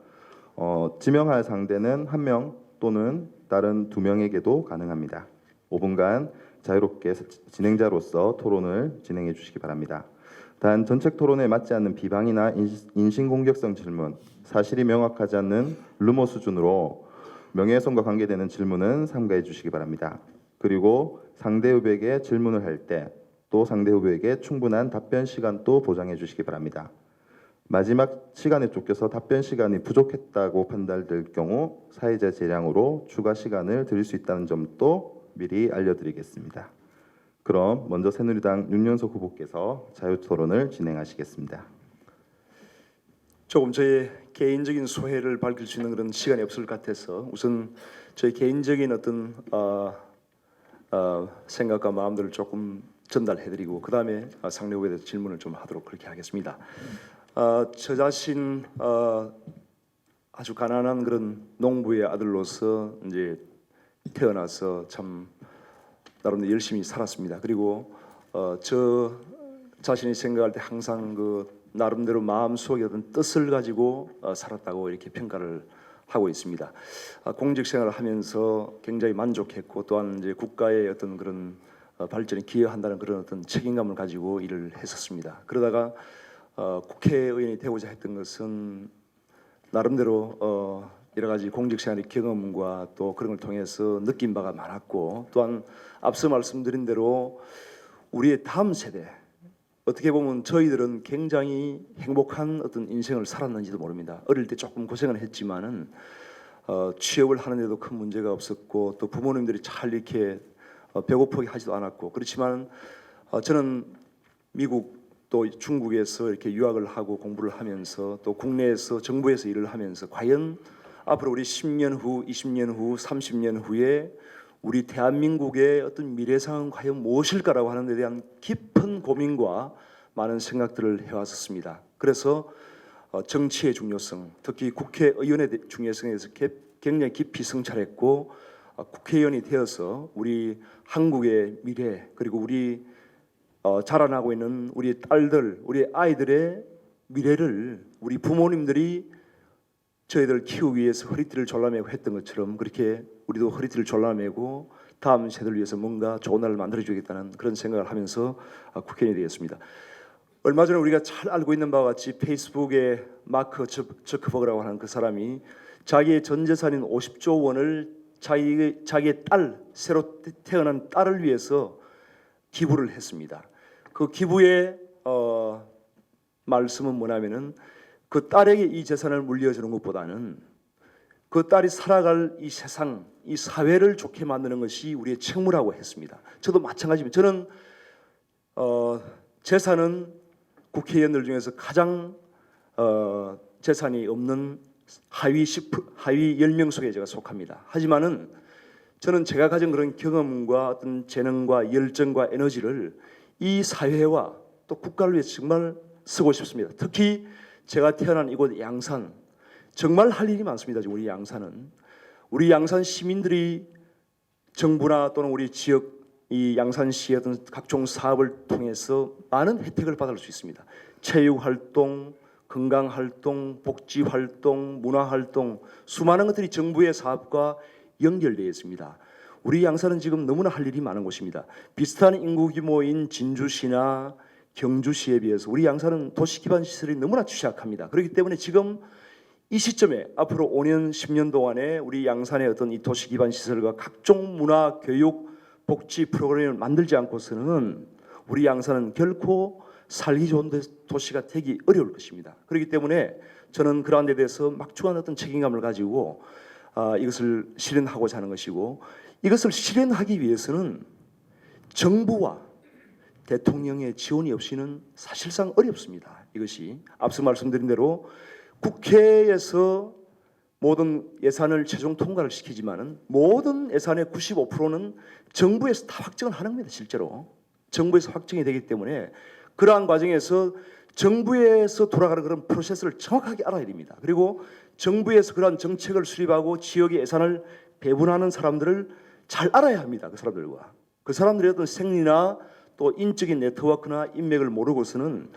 S1: 지명할 상대는 1명 또는 다른 2명에게도 가능합니다. 5분간 자유롭게 진행자로서 토론을 진행해 주시기 바랍니다. 단 전책 토론에 맞지 않는 비방이나 인신공격성 질문, 사실이 명확하지 않는 루머 수준으로 명예훼손과 관계되는 질문은 삼가해 주시기 바랍니다. 그리고 상대 후보에게 질문을 할 때 또 상대 후보에게 충분한 답변 시간도 보장해 주시기 바랍니다. 마지막 시간에 쫓겨서 답변 시간이 부족했다고 판단될 경우 사회자 재량으로 추가 시간을 드릴 수 있다는 점도 미리 알려드리겠습니다. 그럼 먼저 새누리당 윤연석 후보께서 자유토론을 진행하시겠습니다.
S2: 조금 저의 개인적인 소회를 밝힐 수 있는 그런 시간이 없을 것 같아서 우선 저의 개인적인 어떤 생각과 마음들을 조금 전달해드리고 그 다음에 상대 후보에 대해서 질문을 좀 하도록 그렇게 하겠습니다. 저 자신 아주 가난한 그런 농부의 아들로서 이제 태어나서 참 나름대로 열심히 살았습니다. 그리고 저 자신이 생각할 때 항상 그 나름대로 마음속에 어떤 뜻을 가지고 살았다고 이렇게 평가를 하고 있습니다. 공직 생활을 하면서 굉장히 만족했고 또한 이제 국가의 어떤 그런 발전에 기여한다는 그런 어떤 책임감을 가지고 일을 했었습니다. 그러다가 국회의원이 되고자 했던 것은 나름대로 여러 가지 공직 생활의 경험과 또 그런 걸 통해서 느낀 바가 많았고 또한 앞서 말씀드린 대로 우리의 다음 세대 어떻게 보면 저희들은 굉장히 행복한 어떤 인생을 살았는지도 모릅니다. 어릴 때 조금 고생을 했지만은 취업을 하는데도 큰 문제가 없었고 또 부모님들이 잘 이렇게 배고프게 하지도 않았고 그렇지만 저는 미국 또 중국에서 이렇게 유학을 하고 공부를 하면서 또 국내에서 정부에서 일을 하면서 과연 앞으로 우리 10년 후, 20년 후, 30년 후에 우리 대한민국의 어떤 미래상은 과연 무엇일까라고 하는 데 대한 깊은 고민과 많은 생각들을 해왔었습니다. 그래서 정치의 중요성, 특히 국회의원의 중요성에 대해서 굉장히 깊이 성찰했고 국회의원이 되어서 우리 한국의 미래 그리고 우리 자라나고 있는 우리 딸들, 우리 아이들의 미래를 우리 부모님들이 저희들 키우기 위해서 허리띠를 졸라매고 했던 것처럼 그렇게 우리도 허리띠를 졸라매고 다음 세대를 위해서 뭔가 좋은 날을 만들어주겠다는 그런 생각을 하면서 국회의원이 되었습니다. 얼마 전에 우리가 잘 알고 있는 바와 같이 페이스북의 마크 저크버그라고 하는 그 사람이 자기의 전 재산인 50조 원을 자기의 딸, 새로 태어난 딸을 위해서 기부를 했습니다. 그 기부의 말씀은 뭐냐면은 그 딸에게 이 재산을 물려주는 것보다는 그 딸이 살아갈 이 세상, 이 사회를 좋게 만드는 것이 우리의 책무라고 했습니다. 저도 마찬가지입니다. 저는 재산은 국회의원들 중에서 가장 재산이 없는 하위 10명 속에 제가 속합니다. 하지만은 저는 제가 가진 그런 경험과 어떤 재능과 열정과 에너지를 이 사회와 또 국가를 위해 정말 쓰고 싶습니다. 특히 제가 태어난 이곳 양산 정말 할 일이 많습니다. 우리 양산 시민들이 정부나 또는 우리 지역 이 양산시의 어떤 각종 사업을 통해서 많은 혜택을 받을 수 있습니다. 체육활동, 건강활동, 복지활동, 문화활동 수많은 것들이 정부의 사업과 연결되어 있습니다. 우리 양산은 지금 너무나 할 일이 많은 곳입니다. 비슷한 인구 규모인 진주시나 경주시에 비해서 우리 양산은 도시 기반 시설이 너무나 취약합니다. 그렇기 때문에 지금 이 시점에 앞으로 5년, 10년 동안에 우리 양산의 어떤 이 도시 기반 시설과 각종 문화, 교육, 복지 프로그램을 만들지 않고서는 우리 양산은 결코 살기 좋은 도시가 되기 어려울 것입니다. 그렇기 때문에 저는 그러한 데 대해서 막중한 어떤 책임감을 가지고 이것을 실현하고자 하는 것이고 이것을 실현하기 위해서는 정부와 대통령의 지원이 없이는 사실상 어렵습니다. 이것이 앞서 말씀드린 대로 국회에서 모든 예산을 최종 통과를 시키지만은 모든 예산의 95%는 정부에서 다 확정을 하는 겁니다. 실제로 정부에서 확정이 되기 때문에 그러한 과정에서 정부에서 돌아가는 그런 프로세스를 정확하게 알아야 됩니다. 그리고 정부에서 그러한 정책을 수립하고 지역의 예산을 배분하는 사람들을 잘 알아야 합니다. 그 사람들의 어떤 생리나 또 인적인 네트워크나 인맥을 모르고서는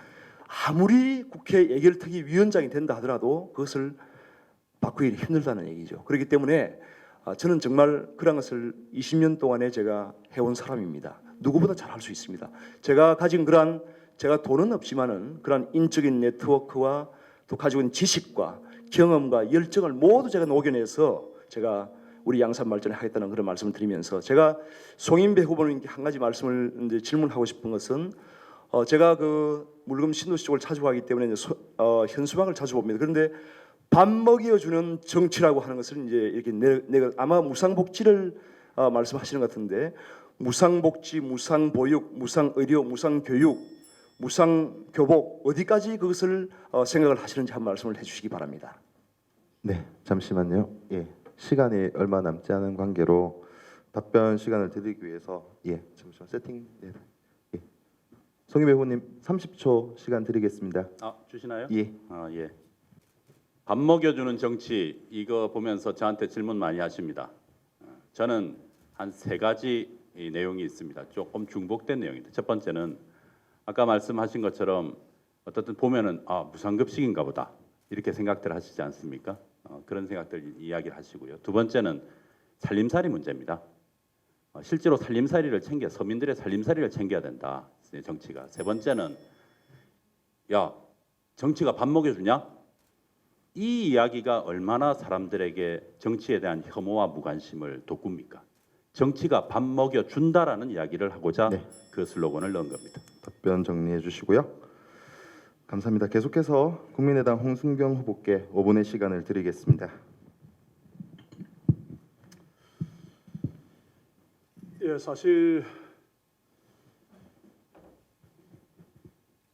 S2: 아무리 국회 예결특위 위원장이 된다 하더라도 그것을 바꾸기 힘들다는 얘기죠. 그렇기 때문에 저는 정말 그런 것을 20년 동안에 제가 해온 사람입니다. 누구보다 잘 할 수 있습니다. 제가 가진 제가 돈은 없지만은 그런 인적인 네트워크와 또 가지고 있는 지식과 경험과 열정을 모두 제가 녹여내서 제가 우리 양산 발전에 하겠다는 그런 말씀을 드리면서 제가 송인배 후보님께 한 가지 말씀을 이제 질문하고 싶은 것은 제가 그 물금 신도시 쪽을 자주 가기 때문에 이제 현수막을 자주 봅니다. 그런데 밥 먹여주는 정치라고 하는 것을 이제 이렇게 내가 아마 무상복지를 말씀하시는 것 같은데 무상복지, 무상보육, 무상의료, 무상교육, 무상 교복 어디까지 그것을 생각을 하시는지 한 말씀을 해주시기 바랍니다.
S1: 네, 잠시만요. 예, 시간이 얼마 남지 않은 관계로 답변 시간을 드리기 위해서 잠시만 세팅. 예. 송인배 후보님 30초 시간 드리겠습니다.
S3: 주시나요?
S1: 예.
S3: 예. 밥 먹여주는 정치 이거 보면서 저한테 질문 많이 하십니다. 저는 한 세 가지 이 내용이 있습니다. 조금 중복된 내용입니다. 첫 번째는 아까 말씀하신 것처럼 어떻든 보면은 무상급식인가 보다 이렇게 생각들 하시지 않습니까? 그런 생각들 이야기를 하시고요. 두 번째는 살림살이 문제입니다. 실제로 살림살이를 서민들의 살림살이를 챙겨야 된다. 정치가. 세 번째는 정치가 밥 먹여주냐? 이 이야기가 얼마나 사람들에게 정치에 대한 혐오와 무관심을 돋굽니까? 정치가 밥 먹여준다라는 이야기를 하고자 그 슬로건을 넣은 겁니다.
S1: 답변 정리해 주시고요. 감사합니다. 계속해서 국민의당 홍순경 후보께 5분의 시간을 드리겠습니다.
S4: 예, 사실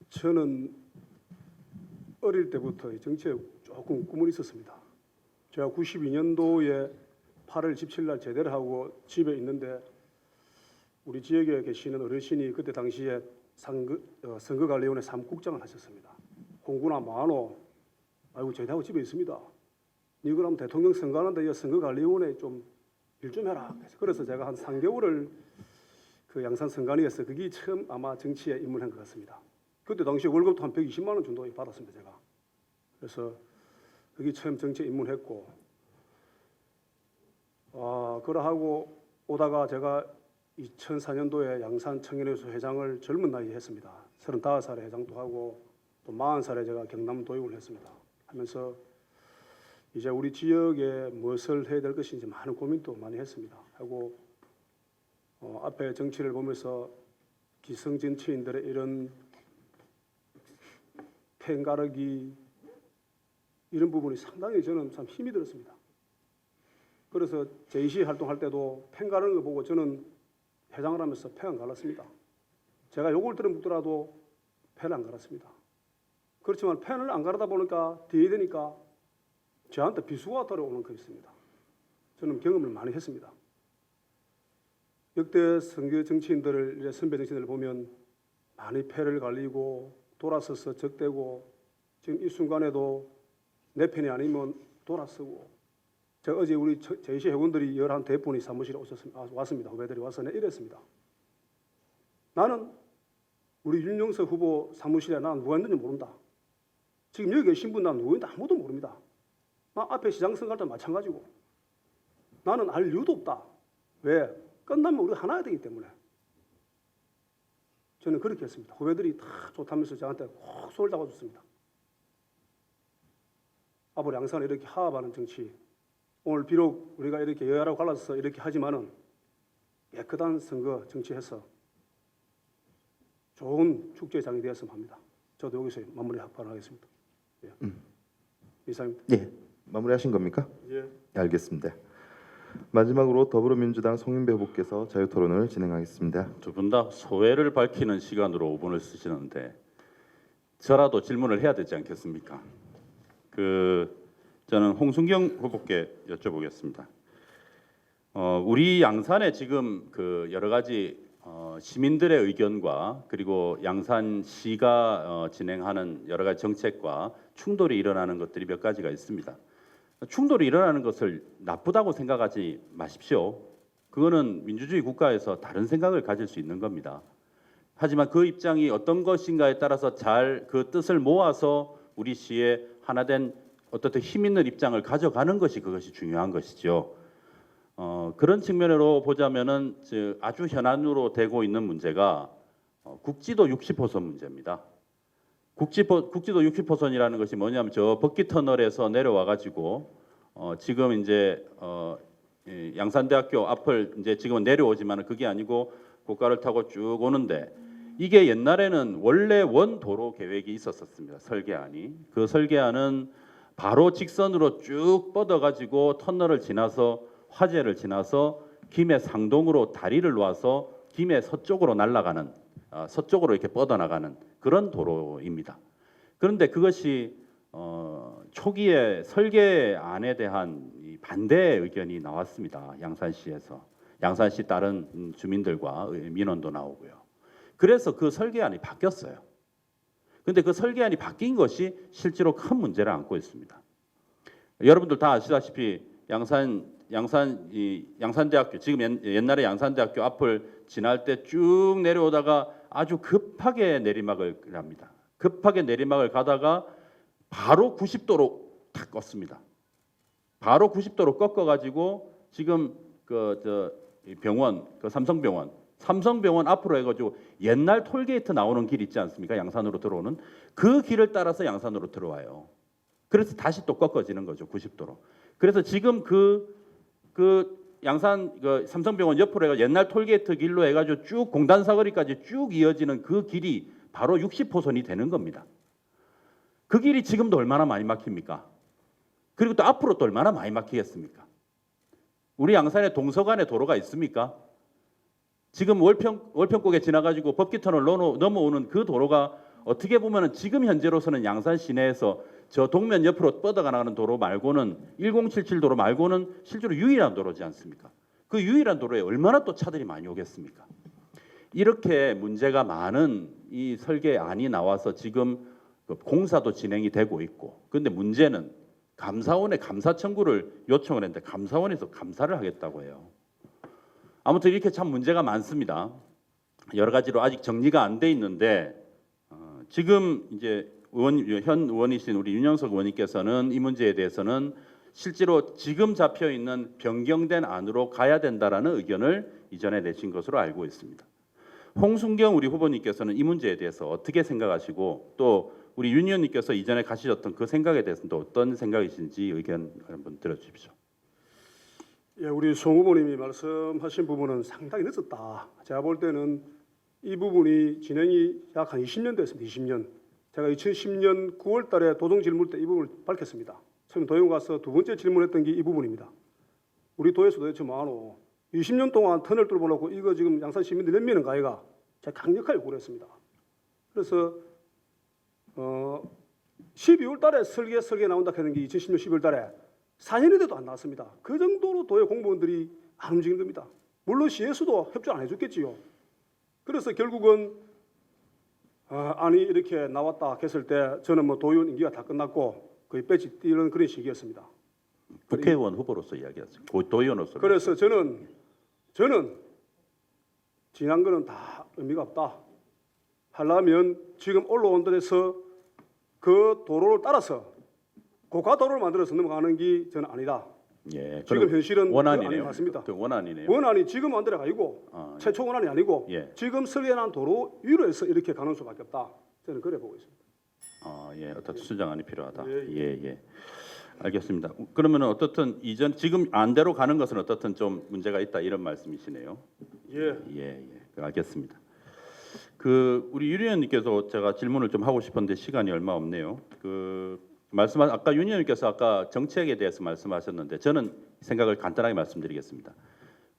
S4: 저는 어릴 때부터 이 정치에 조금 꿈은 있었습니다. 제가 92년도에 8월 17일 날 제대를 하고 집에 있는데 우리 지역에 계시는 어르신이 그때 당시에 선거관리위원회 3국장을 하셨습니다. 홍구나 마노, 아이고 제대하고 집에 있습니다. 니 그럼 대통령 선거하는데 이 선거관리위원회 좀 일 좀 해라. 그래서 제가 한 3개월을 그 양산 선관위에서 그게 처음 아마 정치에 입문한 것 같습니다. 그때 당시에 월급도 한 120만 원 정도 받았습니다. 제가. 그래서 그게 처음 정치에 입문했고 그러하고 오다가 제가 2004년도에 양산 청년회수 회장을 젊은 나이에 했습니다. 35살에 회장도 하고 또 40살에 제가 경남 도의원을 했습니다. 하면서 이제 우리 지역에 무엇을 해야 될 것인지 많은 고민도 많이 했습니다. 하고 앞에 정치를 보면서 기성 정치인들의 이런 팽가르기 이런 부분이 상당히 저는 참 힘이 들었습니다. 그래서 제2시 활동할 때도 펜 가르는 거 보고 저는 회장을 하면서 펜 안 갈았습니다. 제가 욕을 들어먹더라도 펜을 안 갈았습니다. 그렇지만 펜을 안 가르다 보니까 뒤에 되니까 저한테 비수가 들어오는 거 있습니다. 저는 경험을 많이 했습니다. 역대 선거 정치인들을 선배 정치인들을 보면 많이 펜을 갈리고 돌아서서 적대고 지금 이 순간에도 내 편이 아니면 돌아서고 제가 어제 우리 제2시 회원들이 11대본이 사무실에 왔습니다. 후배들이 와서 내가 이랬습니다. 나는 우리 윤영석 후보 사무실에 난 누가 있는지 모른다. 지금 여기 계신 분 난 누구인지 아무도 모릅니다. 나 앞에 시장 선거할 때 마찬가지고 나는 알 이유도 없다. 왜? 끝나면 우리가 하나야 되기 때문에. 저는 그렇게 했습니다. 후배들이 다 좋다면서 저한테 꼭 손을 잡아줬습니다. 앞으로 양산을 이렇게 화합하는 정치, 오늘 비록 우리가 이렇게 여야로 갈라서 이렇게 하지만은 깨끗한 선거 정치해서 좋은 축제장이 되었으면 합니다. 저도 여기서 마무리 발언하겠습니다. 예. 이상입니다.
S1: 예, 마무리하신 겁니까?
S4: 예.
S1: 알겠습니다. 마지막으로 더불어민주당 송인배 후보께서 자유토론을 진행하겠습니다.
S3: 두 분 다 소회를 밝히는 시간으로 5분을 쓰시는데 저라도 질문을 해야 되지 않겠습니까? 저는 홍순경 후보께 여쭤보겠습니다. 우리 양산에 지금 여러 가지 시민들의 의견과 그리고 양산시가 진행하는 여러 가지 정책과 충돌이 일어나는 것들이 몇 가지가 있습니다. 충돌이 일어나는 것을 나쁘다고 생각하지 마십시오. 그거는 민주주의 국가에서 다른 생각을 가질 수 있는 겁니다. 하지만 그 입장이 어떤 것인가에 따라서 잘 그 뜻을 모아서 우리 시에 하나된 어떻든 힘 있는 입장을 가져가는 것이 그것이 중요한 것이죠. 그런 측면으로 보자면은 아주 현안으로 되고 있는 문제가 국지도 60호선 문제입니다. 국지도 60호선이라는 것이 뭐냐면 저 벅기 터널에서 내려와 가지고 지금 이제 양산대학교 앞을 이제 지금은 내려오지만 그게 아니고 고가를 타고 쭉 오는데 이게 옛날에는 원래 원도로 계획이 있었습니다. 설계안이. 그 설계안은 바로 직선으로 쭉 뻗어 가지고 터널을 지나서 화재를 지나서 김해 상동으로 다리를 놔서 김해 서쪽으로 날아가는 서쪽으로 이렇게 뻗어나가는 그런 도로입니다. 그런데 그것이 초기에 설계안에 대한 이 반대 의견이 나왔습니다. 양산시에서. 양산시 다른 주민들과 민원도 나오고요. 그래서 그 설계안이 바뀌었어요. 근데 그 설계안이 바뀐 것이 실제로 큰 문제를 안고 있습니다. 여러분들 다 아시다시피 양산대학교 지금 옛날에 양산대학교 앞을 지날 때 쭉 내려오다가 아주 급하게 내리막을 합니다. 급하게 내리막을 가다가 바로 90도로 탁 껐습니다. 바로 90도로 꺾어가지고 지금 병원, 삼성병원 앞으로 해가지고 옛날 톨게이트 나오는 길 있지 않습니까? 양산으로 들어오는 그 길을 따라서 양산으로 들어와요. 그래서 다시 또 꺾어지는 거죠, 90도로. 그래서 지금 양산 삼성병원 옆으로 해가 옛날 톨게이트 길로 해가지고 쭉 공단사거리까지 쭉 이어지는 그 길이 바로 60호선이 되는 겁니다. 그 길이 지금도 얼마나 많이 막힙니까? 그리고 또 앞으로 또 얼마나 많이 막히겠습니까? 우리 양산에 동서간에 도로가 있습니까? 지금 월평국에 지나가지고 법기터널 넘어오는 그 도로가 어떻게 보면은 지금 현재로서는 양산 시내에서 저 동면 옆으로 뻗어가는 도로 말고는 1077 도로 말고는 실제로 유일한 도로지 않습니까? 그 유일한 도로에 얼마나 또 차들이 많이 오겠습니까? 이렇게 문제가 많은 이 설계안이 나와서 지금 공사도 진행이 되고 있고, 그런데 문제는 감사원에 감사 청구를 요청을 했는데 감사원에서 감사를 하겠다고 해요. 아무튼 이렇게 참 문제가 많습니다. 여러 가지로 아직 정리가 안 돼 있는데 지금 이제 현 의원이신 우리 윤영석 의원님께서는 이 문제에 대해서는 실제로 지금 잡혀 있는 변경된 안으로 가야 된다라는 의견을 이전에 내신 것으로 알고 있습니다. 홍순경 우리 후보님께서는 이 문제에 대해서 어떻게 생각하시고 또 우리 윤 의원님께서 이전에 가지셨던 그 생각에 대해서는 또 어떤 생각이신지 의견 한번 들어주십시오.
S4: 예, 우리 송 후보님이 말씀하신 부분은 상당히 늦었다. 제가 볼 때는 이 부분이 진행이 약 한 20년 됐습니다. 20년. 제가 2010년 9월 달에 도정 질문 때 이 부분을 밝혔습니다. 처음 도용 가서 두 번째 질문했던 게 이 부분입니다. 우리 도에서 도대체 뭐하노? 20년 동안 터널 뚫어놓고 이거 지금 양산 시민들 몇 명은 가해가 제가 강력하게 고려했습니다. 그래서 12월 달에 설계 나온다 하는 게 2010년 12월 달에 4년이 돼도 안 나왔습니다. 그 정도로 도의 공무원들이 안 움직인 겁니다. 물론 시에서도 협조 안 해줬겠지요. 그래서 결국은 안이 이렇게 나왔다 했을 때 저는 뭐 도의원 임기가 다 끝났고 거의 배지 뛰는 그런 시기였습니다.
S3: 국회의원 후보로서 이야기하세요. 도의원으로서.
S4: 그래서 저는 지난 거는 다 의미가 없다. 하려면 지금 올라온 데에서 그 도로를 따라서 고가도로를 만들어서 넘어가는 게 저는 아니다.
S3: 예,
S4: 지금 현실은
S3: 원안이네요.
S4: 맞습니다.
S3: 그 원안이네요.
S4: 원안이 지금 만들어 가지고
S3: 예.
S4: 최초 원안이 아니고
S3: 예.
S4: 지금 설계한 도로 위로 해서 이렇게 가는 수밖에 없다. 저는 그래 보고 있습니다.
S3: 예, 어떤 수정안이 필요하다.
S4: 예,
S3: 예. 알겠습니다. 그러면은 어떻든 지금 안대로 가는 것은 어떻든 좀 문제가 있다 이런 말씀이시네요.
S4: 예.
S3: 알겠습니다. 우리 유 의원님께서 제가 질문을 좀 하고 싶은데 시간이 얼마 없네요. 아까 윤 의원님께서 아까 정책에 대해서 말씀하셨는데 저는 생각을 간단하게 말씀드리겠습니다.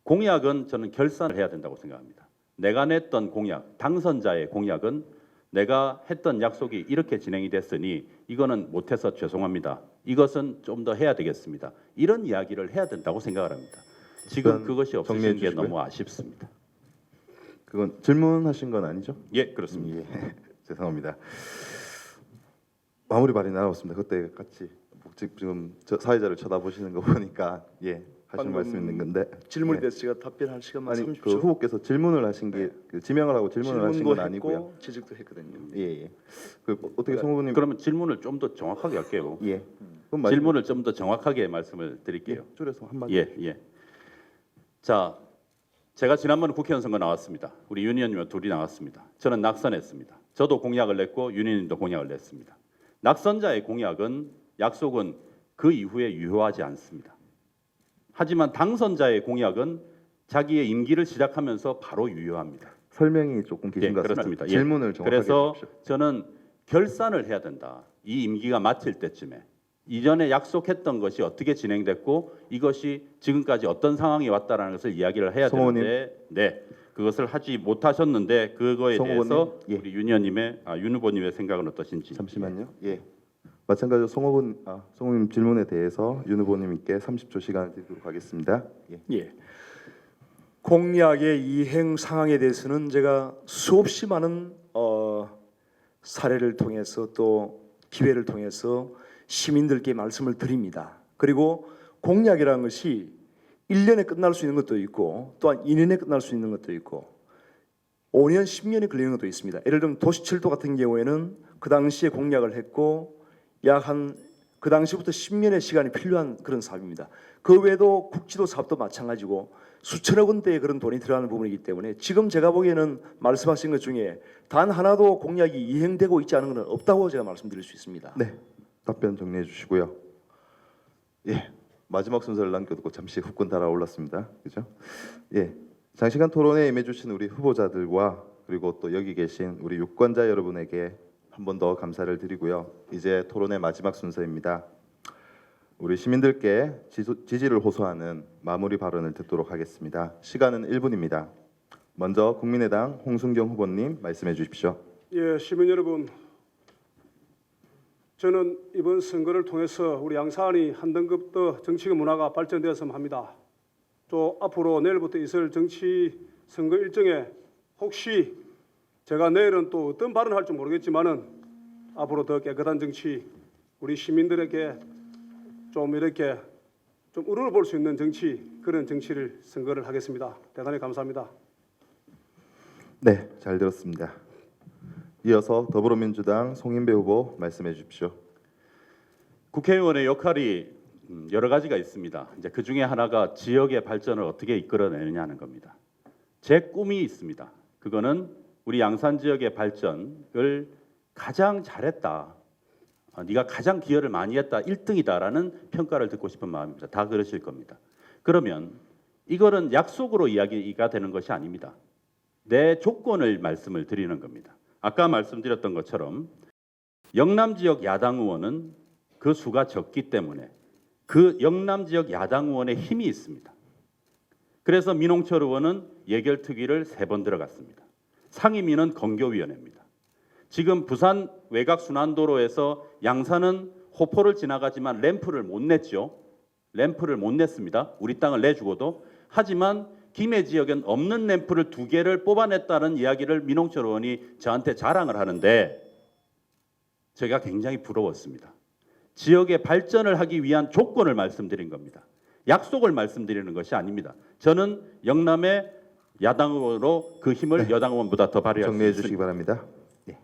S3: 공약은 저는 결산을 해야 된다고 생각합니다. 내가 냈던 공약, 당선자의 공약은 내가 했던 약속이 이렇게 진행이 됐으니 이거는 못해서 죄송합니다. 이것은 좀 더 해야 되겠습니다. 이런 이야기를 해야 된다고 생각을 합니다. 지금 그것이 없으신 게 너무 아쉽습니다.
S1: 그건 질문하신 건 아니죠?
S3: 예, 그렇습니다.
S1: 예, 죄송합니다. 마무리 발이 나왔습니다. 그때 같이 지금 사회자를 쳐다보시는 거 보니까 하신 말씀 있는 건데
S2: 질문에
S1: 예.
S2: 대해서 제가 답변할 시간만
S1: 아니
S2: 30초.
S1: 그 후보께서 질문을 하신 게 지명을 하고 질문을 하신
S2: 질문도
S1: 건 아니고요.
S2: 했고 지적도 했거든요.
S1: 예. 어떻게 송 후보님
S3: 그러면 질문을 좀 더 정확하게 할게요.
S1: 예. 그럼
S3: 질문을 좀 더 정확하게 말씀을 드릴게요.
S1: 줄여서 한마디.
S3: 예. 자, 제가 지난번에 국회의원 선거 나왔습니다. 우리 윤 의원님과 둘이 나왔습니다. 저는 낙선했습니다. 저도 공약을 냈고 윤 의원님도 공약을 냈습니다. 낙선자의 공약은 약속은 그 이후에 유효하지 않습니다. 하지만 당선자의 공약은 자기의 임기를 시작하면서 바로 유효합니다.
S1: 설명이 조금 기신 것 같습니다.
S3: 그렇습니다.
S1: 질문을 정확하게
S3: 그래서
S1: 해주십시오.
S3: 저는 결산을 해야 된다. 이 임기가 마칠 때쯤에 이전에 약속했던 것이 어떻게 진행됐고 이것이 지금까지 어떤 상황이 왔다라는 것을 이야기를 해야
S1: 성우님.
S3: 되는데 그것을 하지 못하셨는데 그거에
S1: 송
S3: 대해서
S1: 후보님, 예.
S3: 우리 윤 후보님의 생각은 어떠신지.
S1: 잠시만요. 예. 마찬가지로 송 후보님 질문에 대해서 윤 후보님께 30초 시간을 드리도록 하겠습니다. 예.
S2: 예. 공약의 이행 상황에 대해서는 제가 수없이 많은 사례를 통해서 또 기회를 통해서 시민들께 말씀을 드립니다. 그리고 공약이라는 것이 1년에 끝날 수 있는 것도 있고 또한 2년에 끝날 수 있는 것도 있고 5년, 10년이 걸리는 것도 있습니다. 예를 들면 도시철도 같은 경우에는 그 당시에 공약을 했고 그 당시부터 10년의 시간이 필요한 그런 사업입니다. 그 외에도 국지도 사업도 마찬가지고 수천억 원대의 그런 돈이 들어가는 부분이기 때문에 지금 제가 보기에는 말씀하신 것 중에 단 하나도 공약이 이행되고 있지 않은 것은 없다고 제가 말씀드릴 수 있습니다.
S1: 네. 답변 정리해 주시고요. 예. 마지막 순서를 남겨두고 잠시 후끈 달아올랐습니다. 그죠? 예. 장시간 토론에 임해주신 우리 후보자들과 그리고 또 여기 계신 우리 유권자 여러분에게 한 번 더 감사를 드리고요. 이제 토론의 마지막 순서입니다. 우리 시민들께 지지를 호소하는 마무리 발언을 듣도록 하겠습니다. 시간은 1분입니다. 먼저 국민의당 홍순경 후보님 말씀해 주십시오.
S4: 예, 시민 여러분, 저는 이번 선거를 통해서 우리 양산이 한 등급 더 정치 문화가 발전되었으면 합니다. 또 앞으로 내일부터 있을 정치 선거 일정에 혹시 제가 내일은 또 어떤 발언을 할지 모르겠지만은 앞으로 더 깨끗한 정치, 우리 시민들에게 좀 이렇게 좀 우러러 볼 수 있는 정치, 그런 정치를 선거를 하겠습니다. 대단히 감사합니다.
S1: 네, 잘 들었습니다. 이어서 더불어민주당 송인배 후보 말씀해 주십시오.
S3: 국회의원의 역할이 여러 가지가 있습니다. 이제 그 중에 하나가 지역의 발전을 어떻게 이끌어내느냐 하는 겁니다. 제 꿈이 있습니다. 그거는 우리 양산 지역의 발전을 가장 잘했다. 네가 가장 기여를 많이 했다. 1등이다라는 평가를 듣고 싶은 마음입니다. 다 그러실 겁니다. 그러면 이거는 약속으로 이야기가 되는 것이 아닙니다. 내 조건을 말씀을 드리는 겁니다. 아까 말씀드렸던 것처럼 영남 지역 야당 의원은 그 수가 적기 때문에 그 영남 지역 야당 의원의 힘이 있습니다. 그래서 민홍철 의원은 예결특위를 3번 들어갔습니다. 상임위는 건교위원회입니다. 지금 부산 외곽순환도로에서 양산은 호포를 지나가지만 램프를 못 냈죠. 램프를 못 냈습니다. 우리 땅을 내주고도. 하지만 김해 지역엔 없는 램프를 2개를 뽑아냈다는 이야기를 민홍철 의원이 저한테 자랑을 하는데 제가 굉장히 부러웠습니다. 지역의 발전을 하기 위한 조건을 말씀드린 겁니다. 약속을 말씀드리는 것이 아닙니다. 저는 영남의 야당 의원으로 그 힘을 여당 의원보다 더 발휘할 수
S1: 정리해
S3: 있습니다.
S1: 주시기 바랍니다. 예.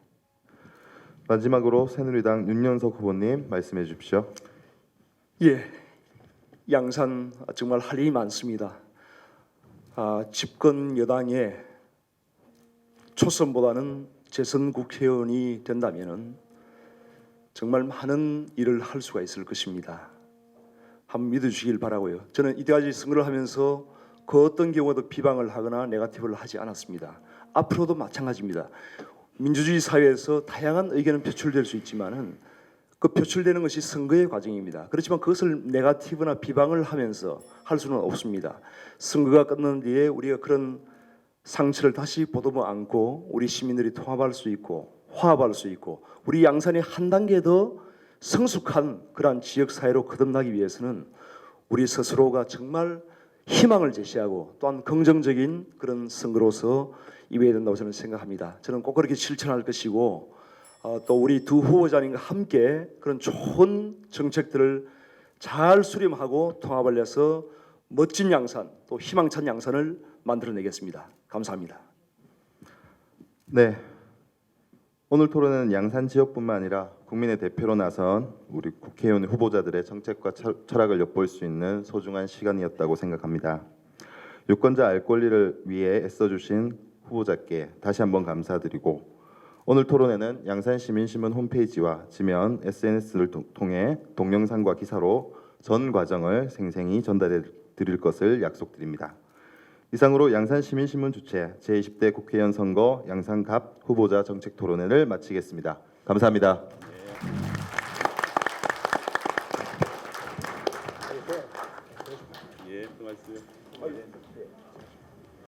S1: 마지막으로 새누리당 윤영석 후보님 말씀해 주십시오.
S2: 예, 양산 정말 할 일이 많습니다. 집권 여당의 초선보다는 재선 국회의원이 된다면은 정말 많은 일을 할 수가 있을 것입니다. 한번 믿어주시길 바라고요. 저는 이때까지 선거를 하면서 그 어떤 경우도 비방을 하거나 네거티브를 하지 않았습니다. 앞으로도 마찬가지입니다. 민주주의 사회에서 다양한 의견은 표출될 수 있지만은 그 표출되는 것이 선거의 과정입니다. 그렇지만 그것을 네거티브나 비방을 하면서 할 수는 없습니다. 선거가 끝난 뒤에 우리가 그런 상처를 다시 보듬어 안고 우리 시민들이 통합할 수 있고 화합할 수 있고 우리 양산이 한 단계 더 성숙한 그러한 지역 사회로 거듭나기 위해서는 우리 스스로가 정말 희망을 제시하고 또한 긍정적인 그런 선거로서 이루어야 된다고 저는 생각합니다. 저는 꼭 그렇게 실천할 것이고 또 우리 두 후보자님과 함께 그런 좋은 정책들을 잘 수렴하고 통합을 해서 멋진 양산 또 희망찬 양산을 만들어내겠습니다. 감사합니다.
S1: 네. 오늘 토론은 양산 지역뿐만 아니라 국민의 대표로 나선 우리 국회의원 후보자들의 정책과 철학을 엿볼 수 있는 소중한 시간이었다고 생각합니다. 유권자 알 권리를 위해 애써주신 후보자께 다시 한번 감사드리고 오늘 토론회는 양산시민신문 홈페이지와 지면 SNS를 통해 동영상과 기사로 전 과정을 생생히 전달해 드릴 것을 약속드립니다. 이상으로 양산시민신문 주최 제20대 국회의원 선거 양산갑 후보자 정책 토론회를 마치겠습니다. 감사합니다.
S3: 예, 수고하셨어요.